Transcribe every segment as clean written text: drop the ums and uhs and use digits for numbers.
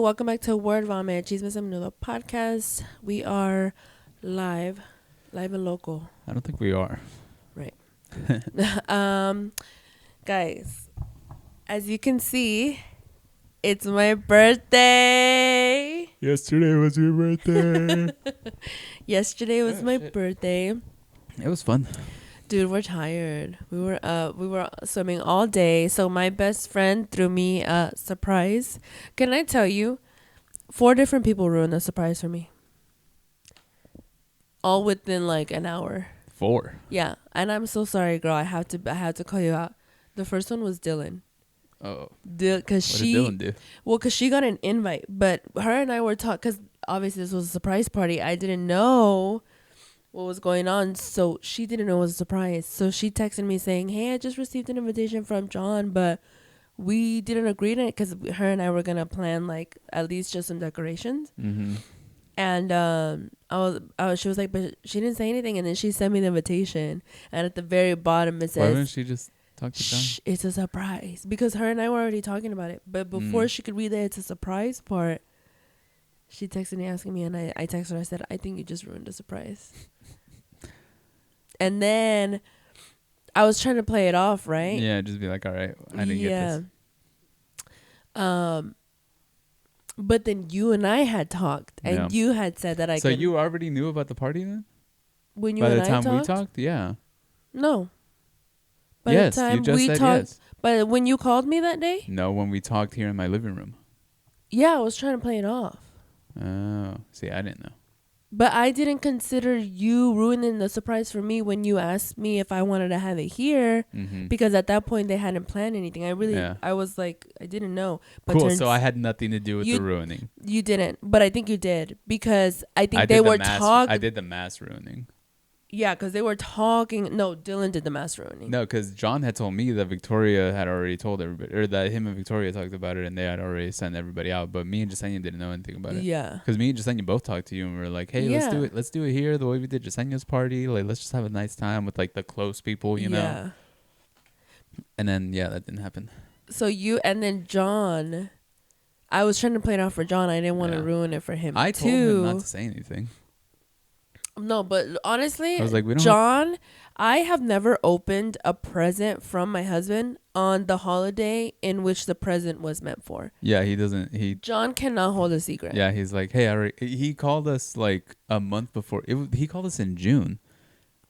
welcome back to WRDVMT, CHISMESANDMENUDO podcast. We are live and local. I don't think we are. Right. Guys, as you can see, it's my birthday. Yesterday was your birthday. Yesterday was my birthday. It was fun. Dude, we're tired. We were swimming all day. So my best friend threw me a surprise. Can I tell you? 4 different people ruined the surprise for me. All within like an hour. 4. Yeah, and I'm so sorry, girl. I had to call you out. The first one was Dylan. Oh. Because What did Dylan do? Well, because she got an invite, but her and I were talking. Because obviously this was a surprise party. I didn't know what was going on, so she didn't know it was a surprise. So she texted me saying, "Hey, I just received an invitation from John, but we didn't agree on it because her and I were gonna plan like at least just some decorations." Mm-hmm. And she was like, but she didn't say anything, and then she sent me the invitation, and at the very bottom it says, Why didn't she just talk to John? "Shh, it's a surprise," because her and I were already talking about it. But before she could read the "it's a surprise" part, she texted me asking me, and I texted her. I said, "I think you just ruined the surprise." And then I was trying to play it off, right? Yeah, just be like, all right, I didn't get this. But then you and I had talked, and you had said that So you already knew about the party then? When you By and the time I we talked? Yeah. No. By Yes, the time you just we said talked, yes. But when you called me that day? No, when we talked here in my living room. Yeah, I was trying to play it off. Oh, see, I didn't know. But I didn't consider you ruining the surprise for me when you asked me if I wanted to have it here, because at that point they hadn't planned anything. I was like, I didn't know. But cool, so I had nothing to do with the ruining. You didn't, but I think you did, because I think they were talking. I did the mass ruining. Yeah, because they were talking. No, Dylan did the mass ruining. No, because John had told me that Victoria had already told everybody, or that him and Victoria talked about it, and they had already sent everybody out. But me and Jasenia didn't know anything about it. Yeah. Because me and Jasenia both talked to you, and we were like, "Hey, let's do it. Let's do it here the way we did Jasenia's party. Like, let's just have a nice time with like the close people, you know." And then that didn't happen. So and then John, I was trying to play it out for John. I didn't want to ruin it for him. I told him not to say anything. No, but honestly, I was like, John, I have never opened a present from my husband on the holiday in which the present was meant for. Yeah, he doesn't. John cannot hold a secret. Yeah, he's like, hey, he called us like a month before. He called us in June.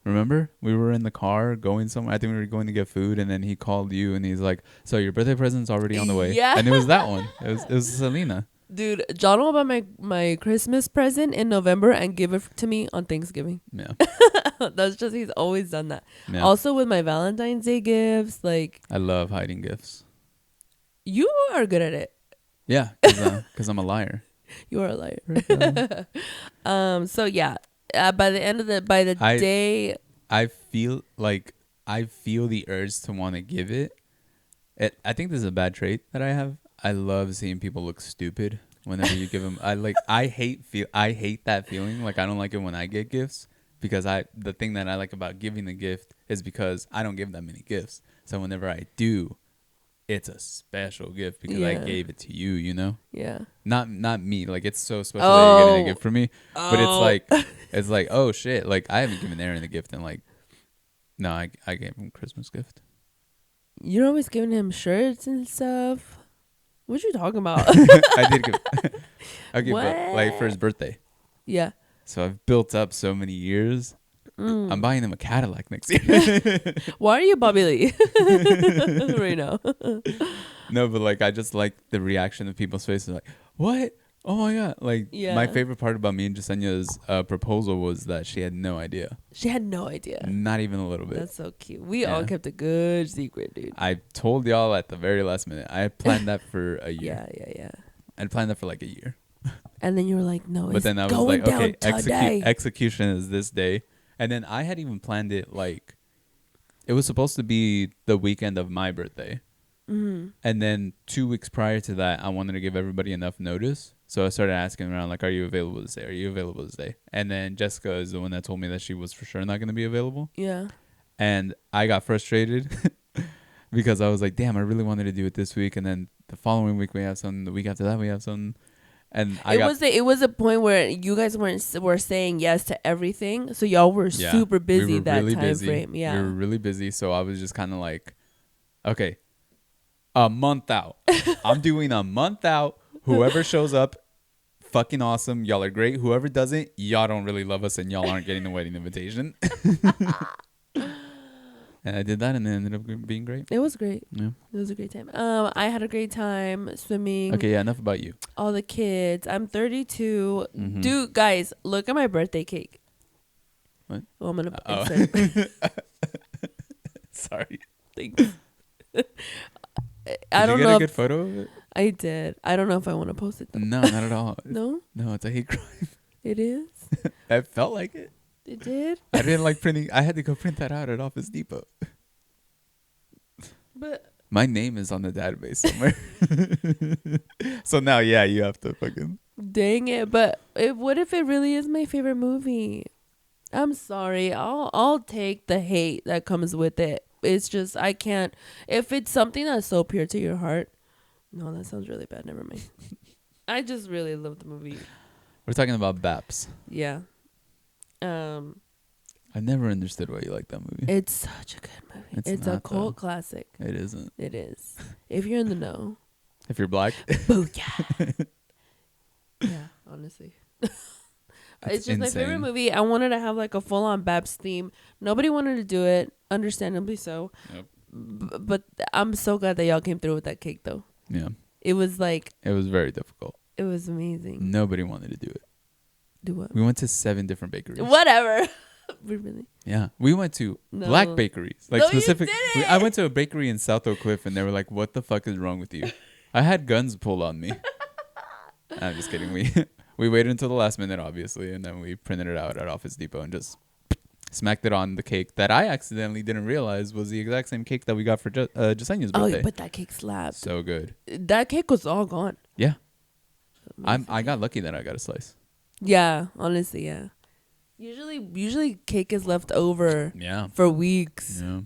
Remember? We were in the car going somewhere. I think we were going to get food, and then he called you, and he's like, "So your birthday present's already on the way." Yeah. And it was that one. It was Selena. Dude, John will buy my Christmas present in November and give it to me on Thanksgiving. Yeah. He's always done that. Yeah. Also with my Valentine's Day gifts, like. I love hiding gifts. You are good at it. Yeah, because I'm a liar. You are a liar. So yeah, by the day. I feel the urge to want to give it. I think this is a bad trait that I have. I love seeing people look stupid whenever you give them. I hate that feeling. Like, I don't like it when I get gifts, because the thing that I like about giving the gift is because I don't give that many gifts. So whenever I do, it's a special gift because I gave it to you, you know? Yeah. Not me. Like, it's so special that you're getting a gift from me. But it's like, oh shit. Like, I haven't given Aaron a gift in no, I gave him a Christmas gift. You're always giving him shirts and stuff. What you talking about? I did give. I gave like for his birthday. Yeah. So I've built up so many years. I'm buying him a Cadillac next year. Why are you Bobby Lee right now? No, but like, I just like the reaction of people's faces. Like, what? Oh my god! Like, my favorite part about me and Jasenia's proposal was that she had no idea. She had no idea. Not even a little bit. That's so cute. We all kept a good secret, dude. I told y'all at the very last minute. I planned that for a year. Yeah. I planned that for like a year. And then you were like, no, but then I was like, okay, execution is this day. And then I had even planned it like, it was supposed to be the weekend of my birthday. Mm-hmm. And then 2 weeks prior to that, I wanted to give everybody enough notice. So I started asking around, like, are you available this day? Are you available this day? And then Jessica is the one that told me that she was for sure not going to be available. Yeah. And I got frustrated because I was like, damn, I really wanted to do it this week. And then the following week we have something. The week after that we have something. And it was a point where you guys were saying yes to everything, so y'all were super busy we were that really time busy. frame. Yeah, we were really busy. So I was just kind of like, okay, a month out. I'm doing a month out. Whoever shows up, fucking awesome. Y'all are great. Whoever doesn't, y'all don't really love us, and y'all aren't getting a wedding invitation. And I did that, and it ended up being great. it was great. Yeah. It was a great time. I had a great time swimming. Okay, yeah, enough about you. All the kids. I'm 32. Mhm. Dude, guys, look at my birthday cake. What? Oh, I'm gonna Oh. insert. Sorry. Thanks. I don't Did you get know. a good photo of it? I did. I don't know if I want to post it though. No, not at all. No, No, it's a hate crime. it is. I felt like it. It did. I didn't like printing. I had to go print that out at Office Depot. But My name is on the database somewhere. So now, yeah, you have to fucking. dang it. But what if it really is my favorite movie? I'm sorry. I'll take the hate that comes with it. It's just I can't. If it's something that's so pure to your heart. No, that sounds really bad. Never mind. I just really love the movie. We're talking about BAPS. Yeah. I never understood why you like that movie. It's such a good movie. It's a not, cult though. classic. It isn't. It is. If you're in the know. If you're black. Booyah. Yeah, honestly. It's just my favorite insane. movie. I wanted to have like a full on Babs theme. Nobody wanted to do it, understandably so. Yep. But I'm so glad that y'all came through with that cake though. Yeah. It was like It was very difficult. it was amazing. Nobody wanted to do it. Do what? We went to 7 different bakeries. Whatever. We really? Yeah. We went to No. black bakeries. Like No, you specific. didn't. I went to a bakery in South Oak Cliff and they were like, "What the fuck is wrong with you?" I had guns pulled on me. I'm just kidding. We waited until the last minute, obviously, and then we printed it out at Office Depot and just smacked it on the cake that I accidentally didn't realize was the exact same cake that we got for Jasenia's birthday. Oh, but that cake slapped. So good. That cake was all gone. Yeah. I got lucky that I got a slice. Yeah, honestly, yeah. Usually cake is left over Yeah. for weeks. Yeah.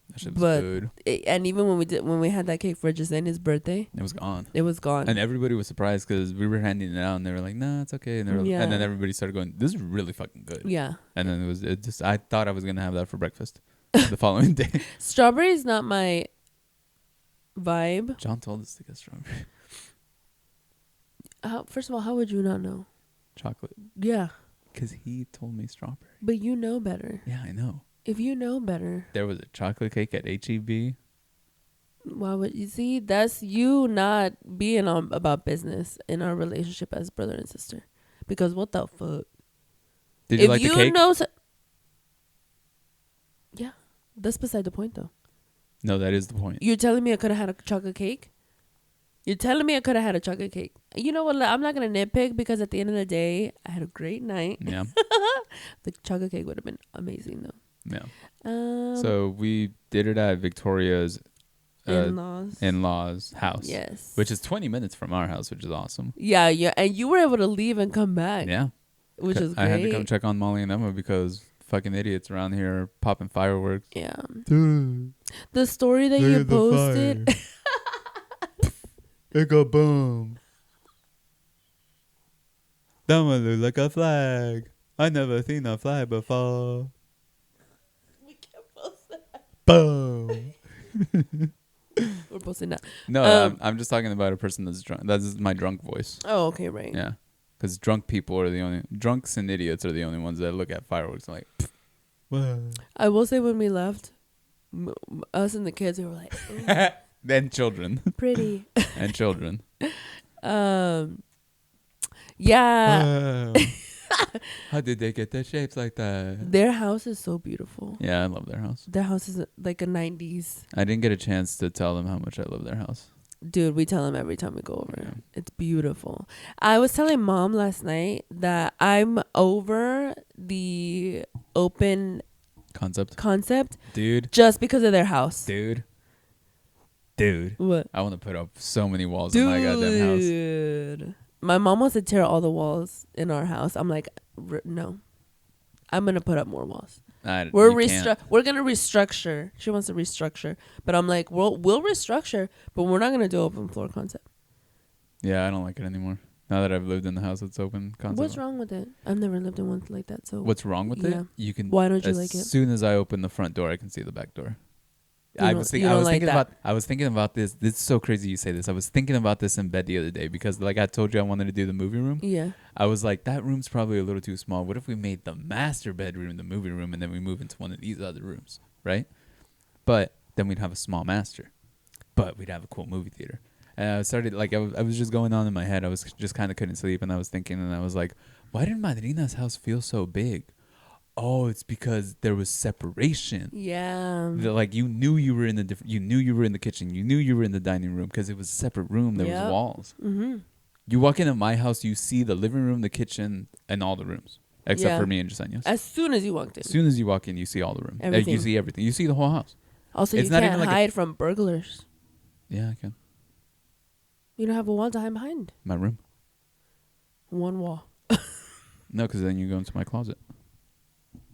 That shit was But good. And even when we had that cake for Jasenia's birthday, It was gone. it was gone. And everybody was surprised because we were handing it out and they were like, "Nah, it's okay." And, Yeah. and then everybody started going, "This is really fucking good." Yeah. And then I thought I was going to have that for breakfast the following day. Strawberry is not my vibe. John told us to get strawberry. First of all, how would you not know? Chocolate. Yeah. Because he told me strawberry. But you know better. Yeah, I know. If you know better, There was a chocolate cake at HEB. why would you see? That's you not being on about business in our relationship as brother and sister. Because what the fuck? Did you like the cake? Yeah, that's beside the point though. No, that is the point. You're telling me I could have had a chocolate cake? You're telling me I could have had a chocolate cake. You know what? I'm not going to nitpick because at the end of the day, I had a great night. Yeah. The chocolate cake would have been amazing though. Yeah. So we did it at Victoria's in-laws house. Yes. Which is 20 minutes from our house, which is awesome. Yeah. And you were able to leave and come back. Yeah. Which is great. I had to come check on Molly and Emma because fucking idiots around here are popping fireworks. Yeah. Dude, The story that you posted. It go boom. That one look like a flag. I never seen a flag before. We can't post that. Boom. We're posting that. No, I'm just talking about a person that's drunk. That's my drunk voice. Oh, okay, right. Yeah. Because drunks and idiots are the only ones that look at fireworks and like, what? I will say when we left, us and the kids, we were like, "Ooh, Then children. pretty. And children. Yeah. Wow. How did they get their shapes like that? Their house is so beautiful. Yeah, I love their house. Their house is like a 90s. I didn't get a chance to tell them how much I love their house. Dude, we tell them every time we go over. Yeah. It's beautiful. I was telling Mom last night that I'm over the open concept. Dude. Just because of their house. Dude. What? I want to put up so many walls in my goddamn house. Dude. My mom wants to tear all the walls in our house. I'm like, no. I'm going to put up more walls. We're going to restructure. She wants to restructure. But I'm like, we'll restructure, but we're not going to do open floor concept. Yeah, I don't like it anymore. Now that I've lived in the house that's open constantly. What's wrong with it? I've never lived in one like that. So What's wrong with yeah. it? You can. Why don't you like it? As soon as I open the front door, I can see the back door. You I don't- was you thinking. I don't was like thinking that. about. I was thinking about this. This is so crazy you say this. I was thinking about this in bed the other day because, like I told you, I wanted to do the movie room. Yeah. I was like, that room's probably a little too small. What if we made the master bedroom the movie room, and then we move into one of these other rooms, right? But then we'd have a small master, but we'd have a cool movie theater. And I started like I was just going on in my head. I was just kind of couldn't sleep, and I was thinking, and I was like, why did Madrina's house feel so big? Oh, it's because there was separation. Yeah. Like you knew you were in the different. You knew you were in the kitchen. You knew you were in the dining room because it was a separate room. There was walls. Mm-hmm. You walk into my house, you see the living room, the kitchen, and all the rooms except for me and Jasenia's. As soon as you walked in. As soon as you walk in, you see all the rooms. Everything. You see everything. You see the whole house. Also, It's you not can't even like hide from burglars. Yeah, I can. You don't have a wall to hide behind. My room. One wall. No, because then you go into my closet.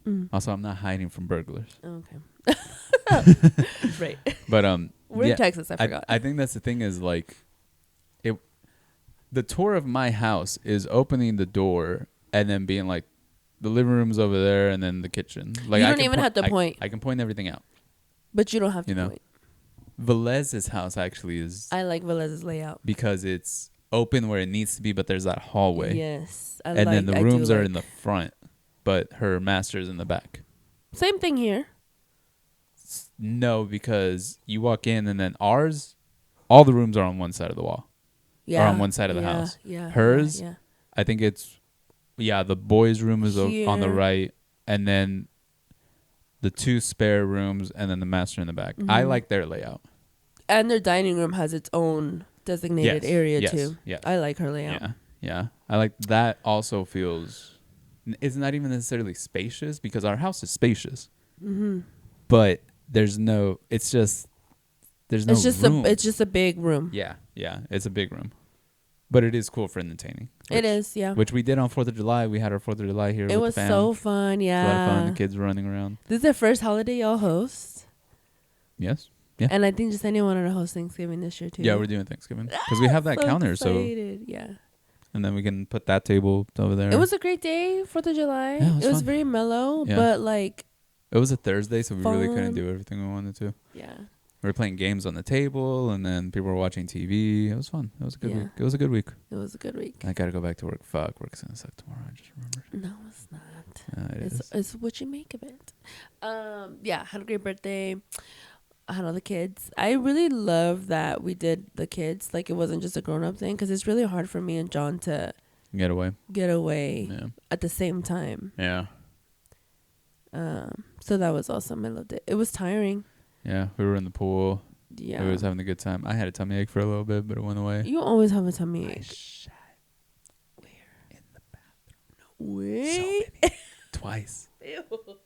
Mm. Also, I'm not hiding from burglars. Okay. Right. But we're in Texas. I forgot. I think that's the thing is like, the tour of my house is opening the door and then being like, the living room's over there and then the kitchen. Like you I don't can even have to point. I can point everything out. But you don't have to You know? point. Velez's house actually is I like Velez's layout. because it's open where it needs to be, but there's that hallway. Yes. And then the rooms are in the front, but her master's in the back. Same thing here. No, because you walk in and then ours, all the rooms are on one side of the wall. Yeah. Or on one side of the house. Yeah. Hers, Yeah. I think it's, the boys' room is on the Here. right, and then the two spare rooms, and then the master in the back. I Mhm. like their layout. And their dining room has its own designated area too. Yes. I like her layout. Yeah. I like that. Also feels, it's not even necessarily spacious because our house is spacious, but there's no. It's just there's no. It's just room. it's just a big room. Yeah. It's a big room, but it is cool for entertaining. It is, yeah. Which we did on 4th of July. We had our 4th of July here. It with was the fam. so fun, It was a lot of yeah. fun. The kids were running around. This is the first holiday y'all host. Yes. Yeah. And I think Jasenia wanted to host Thanksgiving this year too. Yeah, we're doing Thanksgiving because we have that counter. Excited. Yeah. And then we can put that table over there. It was a great day, 4th of July. Yeah, it was fun. very mellow, Yeah. but like, It was a Thursday, so we really couldn't fun. do everything we wanted to. yeah. We were playing games on the table, and then people were watching TV. It was fun. It was a good Yeah. week. It was a good week. It was a good week. I gotta go back to work. Fuck, work's gonna suck tomorrow. I just remembered. No, it's not. It is. It's what you make of it. Yeah, had a great birthday. I had all the kids. I really love that we did the kids. Like, it wasn't just a grown-up thing, because it's really hard for me and John to Get away. get away Yeah. at the same time. Yeah. So that was awesome. I loved it. It was tiring. Yeah. We were in the pool. Yeah. We was having a good time. I had a tummy ache for a little bit, but it went away. You always have a tummy ache. Shat Where? in the bathroom. Wait. Twice.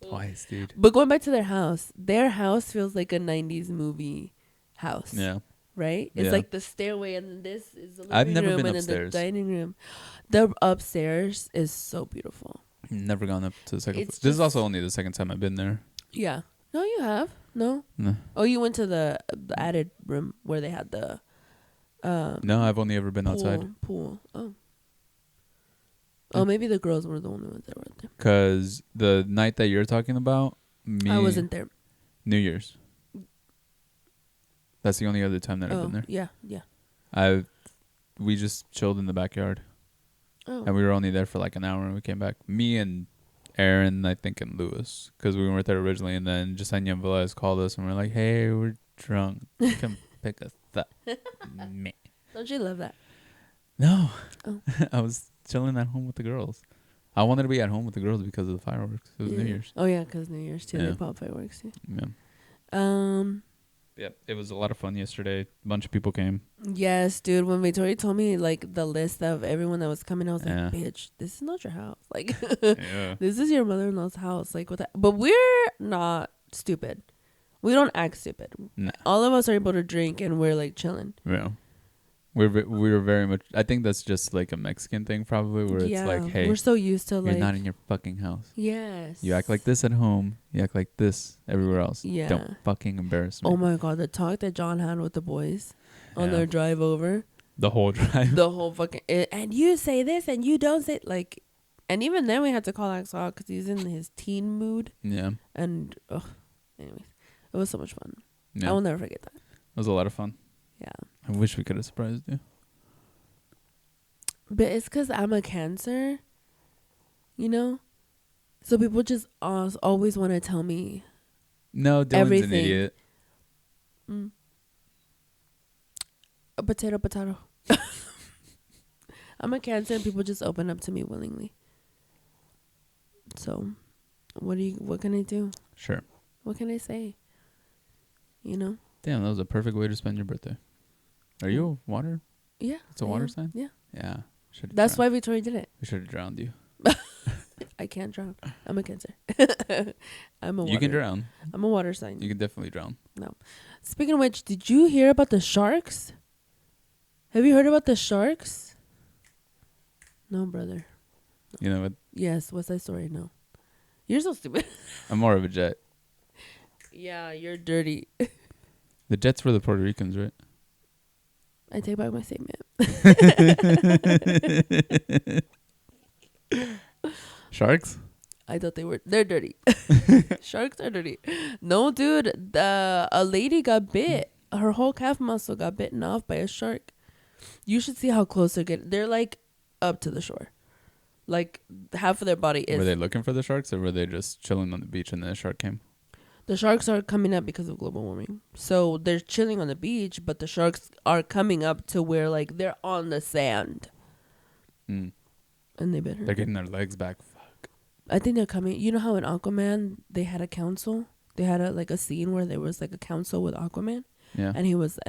Twice, dude. But going back to their house feels like a 90s movie house. Yeah. Right? It's Yeah. like the stairway, and then this is the living I've never room, been and upstairs. then the dining room. The upstairs is so beautiful. Never gone up to the second It's floor. This is just- also only the second time I've been there. Yeah. No, you have. No. No. Oh, you went to the added room where they had the No, I've only ever been outside. pool. Oh. Yeah. Oh, maybe the girls were the only ones that were out there. Because the night that you're talking about, I wasn't there. New Year's. That's the only other time that I've been there. Yeah. We just chilled in the backyard. Oh. And we were only there for like an hour and we came back. Me and Aaron, I think, and Lewis. Because we weren't there originally. And then Jasenia and Velez called us and we're like, hey, we're drunk. Come pick us up. Meh. Don't you love that? No. Oh. I was chilling at home with the girls. I wanted to be at home with the girls because of the fireworks. It was New Year's. Oh, yeah, because New Year's, too. Yeah. They pop fireworks, too. Yeah. Yep. It was a lot of fun yesterday. A bunch of people came. Yes, dude. When Victoria told me, like, the list of everyone that was coming, I was Yeah. like, bitch, this is not your house. Like, Yeah. this is your mother-in-law's house. Like, what the? But we're not stupid. We don't act stupid. Nah. All of us are able to drink, and we're, like, chilling. Yeah. We were very much. I think that's just like a Mexican thing, probably, where it's like, hey, we're so used to, you're like, not in your fucking house. yes. You act like this at home. You act like this everywhere else. Yeah. Don't fucking embarrass me. Oh my God, the talk that John had with the boys on Yeah. their drive over. The whole drive. The whole fucking and you say this and you don't say like, and even then we had to call Axel because he's in his teen mood. Yeah. And anyways, it was so much fun. Yeah. I will never forget that. It was a lot of fun. Yeah. I wish we could have surprised you. But it's because I'm a Cancer, you know? So people just always want to tell me No, Dylan's everything. an idiot. A potato. I'm a Cancer and people just open up to me willingly. So what can I do? Sure. What can I say? You know? Damn, that was a perfect way to spend your birthday. Are you a water? Yeah. It's a water sign? Yeah. Yeah. That's why Victoria did it. We should have drowned you. I can't drown. I'm a Cancer. I'm a water. You can drown. I'm a water sign. You can definitely drown. No. Speaking of which, did you hear about the sharks? Have you heard about the sharks? No, brother. You know what? Yes, West Side Story. No. You're so stupid. I'm more of a jet. Yeah, you're dirty. The Jets were the Puerto Ricans, right? I take back my statement. Sharks? I thought they're dirty. Sharks are dirty. No, dude. A lady got bit. Her whole calf muscle got bitten off by a shark. You should see how close they're getting. They're like up to the shore. Like half of their body is. Were they looking for the sharks or were they just chilling on the beach and then a shark came? The sharks are coming up because of global warming. So they're chilling on the beach, but the sharks are coming up to where like they're on the sand. Mm. And they bit her. They're getting their legs back. Fuck. I think they're coming. You know how in Aquaman they had a council? They had a scene where there was like a council with Aquaman. Yeah. And he was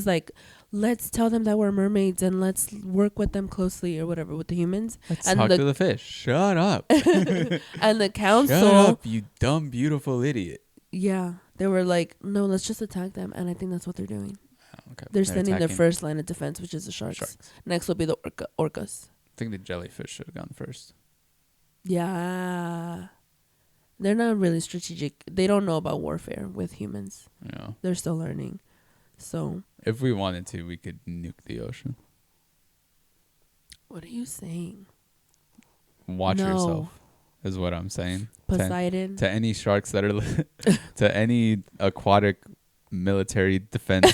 like, let's tell them that we're mermaids and let's work with them closely or whatever with the humans. Let's and talk to the fish. Shut up. And the council. Shut up, you dumb, beautiful idiot. Yeah. They were like, no, let's just attack them. And I think that's what they're doing. Okay. They're sending attacking. their first line of defense, which is the sharks. Next will be the orcas. I think the jellyfish should have gone first. Yeah. They're not really strategic. They don't know about warfare with humans. Yeah. They're still learning. So. If we wanted to, we could nuke the ocean. What are you saying? Watch yourself, is what I'm saying. Poseidon. To any sharks that are, to any aquatic military defense.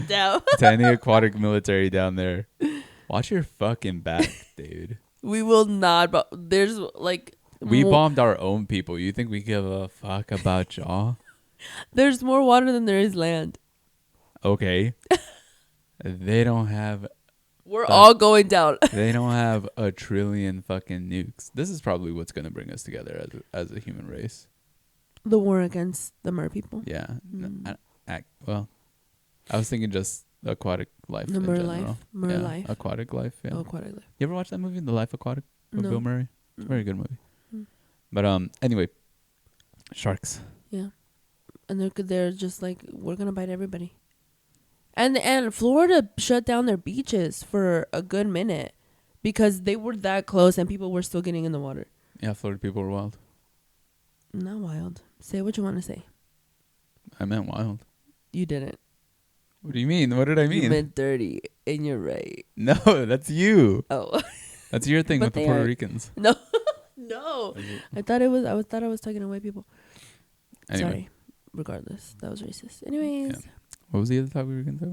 Down. To any aquatic military down there. Watch your fucking back, dude. We will not, but there's like. We bombed our own people. You think we give a fuck about y'all? There's more water than there is land. Okay. They don't have... We're all going down. They don't have a trillion fucking nukes. This is probably what's going to bring us together as a human race. The war against the mer people. Yeah. Well, I was thinking just aquatic life. The mer life. Mer life. Aquatic life, yeah. Oh, aquatic life. You ever watch that movie, The Life Aquatic? With No. Bill Murray? It's a very good movie. But anyway, sharks. Yeah. And they're just like, we're going to bite everybody. And Florida shut down their beaches for a good minute because they were that close and people were still getting in the water. Yeah, Florida people were wild. Not wild. Say what you want to say. I meant wild. You didn't. What do you mean? What did I mean? You meant dirty, and you're right. No, that's you. Oh. That's your thing with the Puerto Ricans. No. No. I thought I was talking to white people. Anyway. Sorry. Regardless. That was racist. Anyways. Yeah. What was the other topic we were going to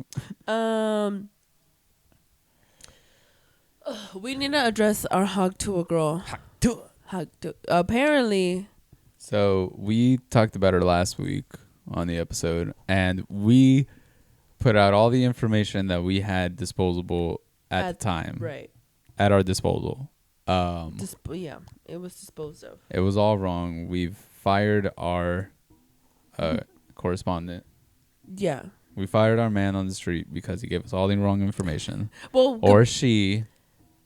talk about? We need to address our Huak Tuah Girl. Huak Tuah. Apparently. So we talked about her last week on the episode, and we put out all the information that we had disposable at the time. Right. At our disposal. Yeah, it was disposed of. It was all wrong. We've fired our correspondent. Yeah. We fired our man on the street because he gave us all the wrong information. Well, or she.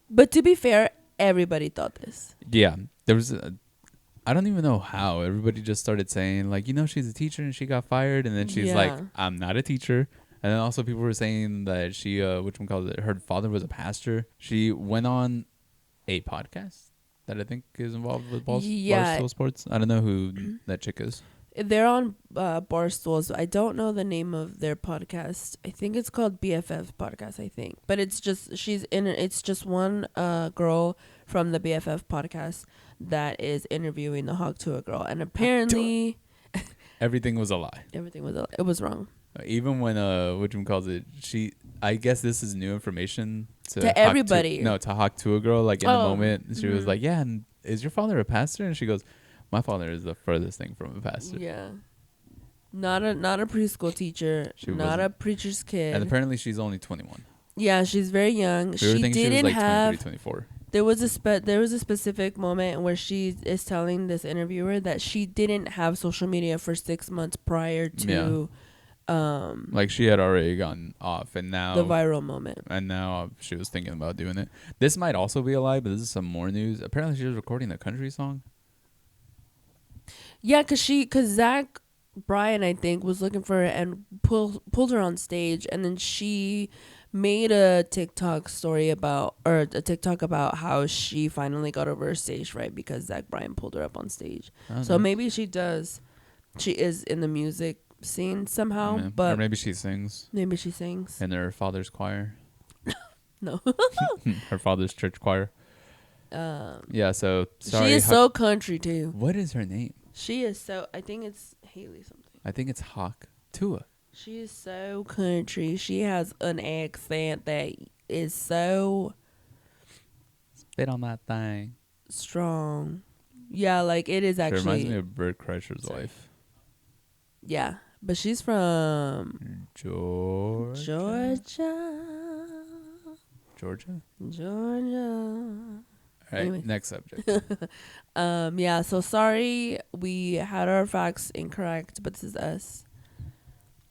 But to be fair, everybody thought this. Yeah. There was I don't even know how. Everybody just started saying, like, she's a teacher and she got fired. And then she's like, I'm not a teacher. And then also people were saying that she, her father was a pastor. She went on a podcast that I think is involved with Barstool Sports. I don't know who that chick is. They're on Barstools. I don't know the name of their podcast. I think it's called BFF podcast, I think. But it's just it's just one girl from the BFF podcast that is interviewing the Huak Tuah Girl, and apparently Everything was a lie. it was wrong. Even when I guess this is new information To everybody. To Huak Tuah Girl. Like in the moment, she was Mm-hmm. like, "Yeah, and is your father a pastor?" And she goes, "My father is the furthest thing from a pastor." Yeah. Not a preschool teacher. Not a preacher's kid. And apparently she's only 21. Yeah, she's very young. We were thinking she was like 23, 24. There was a specific moment where she is telling this interviewer that she didn't have social media for 6 months prior to like she had already gotten off, and now the viral moment. And now she was thinking about doing it. This might also be a lie, but this is some more news. Apparently she was recording a country song. Yeah, cause Zach Bryan, I think, was looking for her and pulled her on stage, and then she made a TikTok about how she finally got over her stage fright because Zach Bryan pulled her up on stage. So maybe she is in the music scene somehow, but or maybe she sings. Maybe she sings in her father's choir. No. Her father's church choir. Yeah, so sorry. She is so country too. What is her name? She is so, I think it's Haley something. I think it's Huak Tuah. She is so country. She has an accent that is so Spit on that thing. strong. Yeah, like it is actually. It reminds me of Bert Kreischer's wife. Yeah, but she's from Georgia. Georgia. All right, Anyway. next subject. Yeah, so sorry we had our facts incorrect, but this is us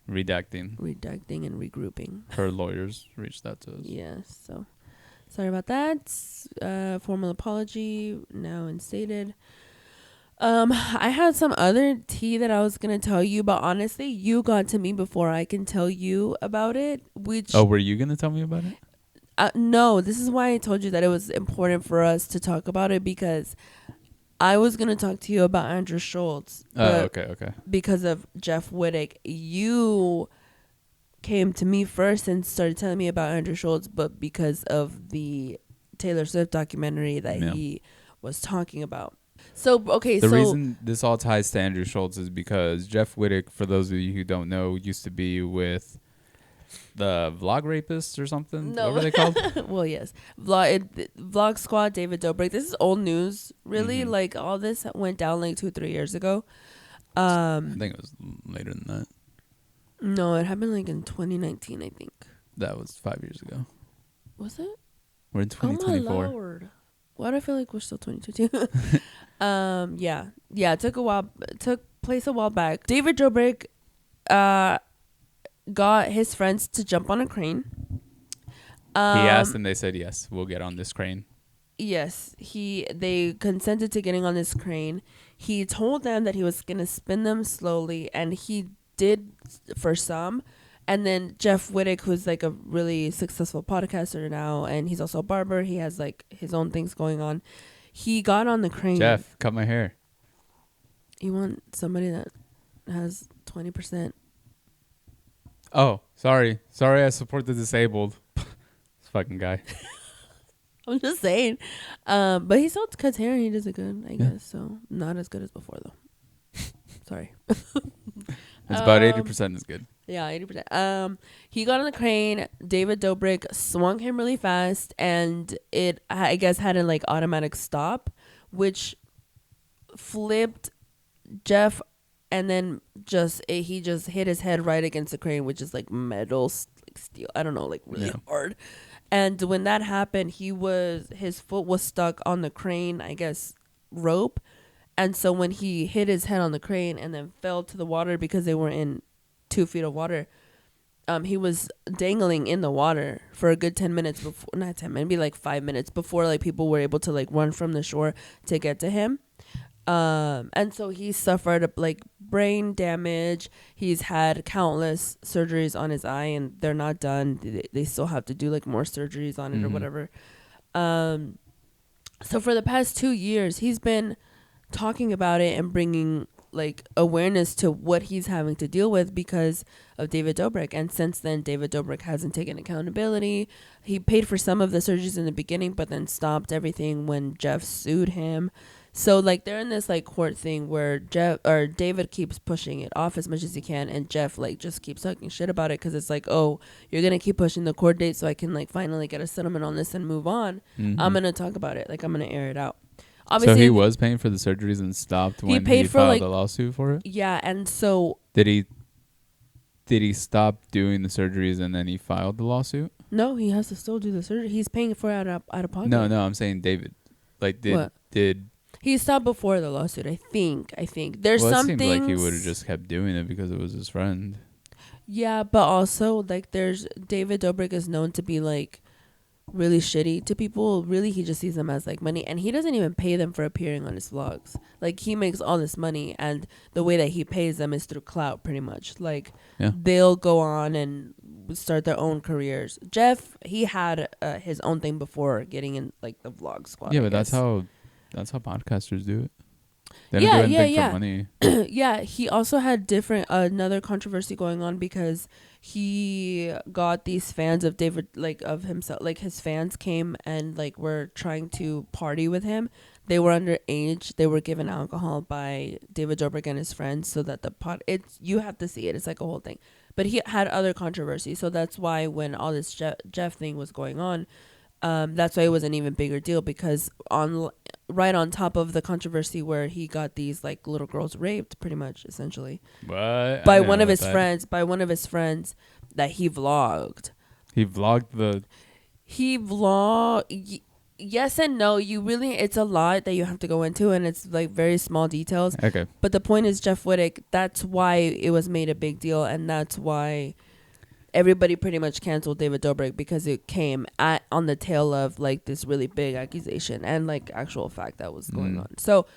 Redacting. and regrouping. Her lawyers reached out to us. Yes, so sorry about that. Formal apology now instated. I had some other tea that I was gonna tell you, but honestly, you got to me before I can tell you about it. Were you gonna tell me about it? No, this is why I told you that it was important for us to talk about it, because I was gonna talk to you about Andrew Schultz. Oh, okay. Because of Jeff Whittek, you came to me first and started telling me about Andrew Schultz, but because of the Taylor Swift documentary that he was talking about. So, okay, the reason this all ties to Andrew Schultz is because Jeff Whittek, for those of you who don't know, used to be with the Vlog Rapists or something. No. What were they called? Well, yes. Vlog Squad, David Dobrik. This is old news, really. Mm-hmm. Like, all this went down like 2-3 years ago. I think it was later than that. No, it happened like in 2019, I think. That was 5 years ago. Was it? We're in 2024. Oh, my Lord. Why do I feel like we're still 2022? Yeah. It took place a while back. David Dobrik got his friends to jump on a crane. He asked and they said, yes, we'll get on this crane. Yes, they consented to getting on this crane. He told them that he was going to spin them slowly, and he did for some. And then Jeff Whittek, who's like a really successful podcaster now, and he's also a barber. He has like his own things going on. He got on the crane. Jeff, cut my hair. You want somebody that has 20%. Oh, sorry. Sorry, I support the disabled. This fucking guy. I'm just saying. But he still cuts hair and he does it good, I guess. So not as good as before, though. Sorry. It's about 80% is good. Yeah, 80%. He got on the crane. David Dobrik swung him really fast, and it, I guess, had an like automatic stop, which flipped Jeff, and then he just hit his head right against the crane, which is like metal, like steel. I don't know, like really hard. And when that happened, his foot was stuck on the crane, I guess, rope. And so when he hit his head on the crane and then fell to the water because they were in 2 feet of water, he was dangling in the water for a good 10 minutes before, not 10, maybe like 5 minutes before like people were able to like run from the shore to get to him. And so he suffered like brain damage. He's had countless surgeries on his eye, and they're not done. They still have to do like more surgeries on it or whatever. So for the past 2 years, he's been talking about it and bringing like awareness to what he's having to deal with because of David Dobrik. And since then, David Dobrik hasn't taken accountability. He paid for some of the surgeries in the beginning, but then stopped everything when Jeff sued him. So like they're in this like court thing where David keeps pushing it off as much as he can, and Jeff like just keeps talking shit about it because it's like, oh, you're gonna keep pushing the court date so I can like finally get a settlement on this and move on. I'm gonna talk about it, like I'm gonna air it out. Obviously, so he was paying for the surgeries and stopped when he filed a lawsuit for it? Yeah, and so Did he stop doing the surgeries and then he filed the lawsuit? No, he has to still do the surgery. He's paying for it out of pocket. No, I'm saying David. Like did he stopped before the lawsuit? I think. There's some things. It seemed like he would have just kept doing it because it was his friend. Yeah, but also like there's David Dobrik is known to be like really shitty to people. Really, he just sees them as like money, and he doesn't even pay them for appearing on his vlogs. Like he makes all this money, and the way that he pays them is through clout, pretty much. Like they'll go on and start their own careers. Jeff, he had his own thing before getting in like the vlog squad. Yeah, but that's how podcasters do it. They don't do anything for money. Yeah, he also had another controversy going on because he got these fans of David, like of himself, like his fans came and like were trying to party with him. They were underage. They were given alcohol by David Dobrik and his friends so that you have to see it. It's like a whole thing. But he had other controversy. So that's why when all this Jeff thing was going on, that's why it was an even bigger deal because right on top of the controversy where he got these like little girls raped, pretty much, essentially, by one of his friends that he vlogged. Yes and no. It's a lot that you have to go into, and it's like very small details. Okay. But the point is, Jeff Whittek, that's why it was made a big deal, and that's why everybody pretty much canceled David Dobrik because it came on the tail of like this really big accusation and like actual fact that was going on. So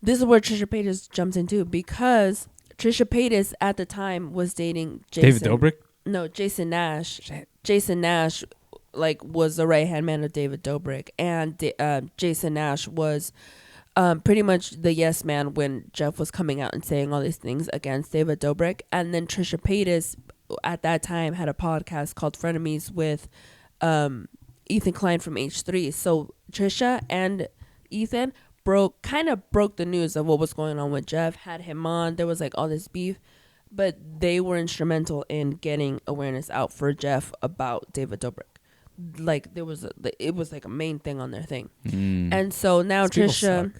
this is where Trisha Paytas jumps into because Trisha Paytas at the time was dating David Dobrik? No, Jason Nash. Jason Nash like was the right hand man of David Dobrik, and Jason Nash was pretty much the yes man when Jeff was coming out and saying all these things against David Dobrik. And then Trisha Paytas at that time had a podcast called Frenemies with Ethan Klein from H3. So Trisha and Ethan broke the news of what was going on with Jeff, had him on. There was like all this beef, but they were instrumental in getting awareness out for Jeff about David Dobrik. Like it was like a main thing on their thing. And so now Trisha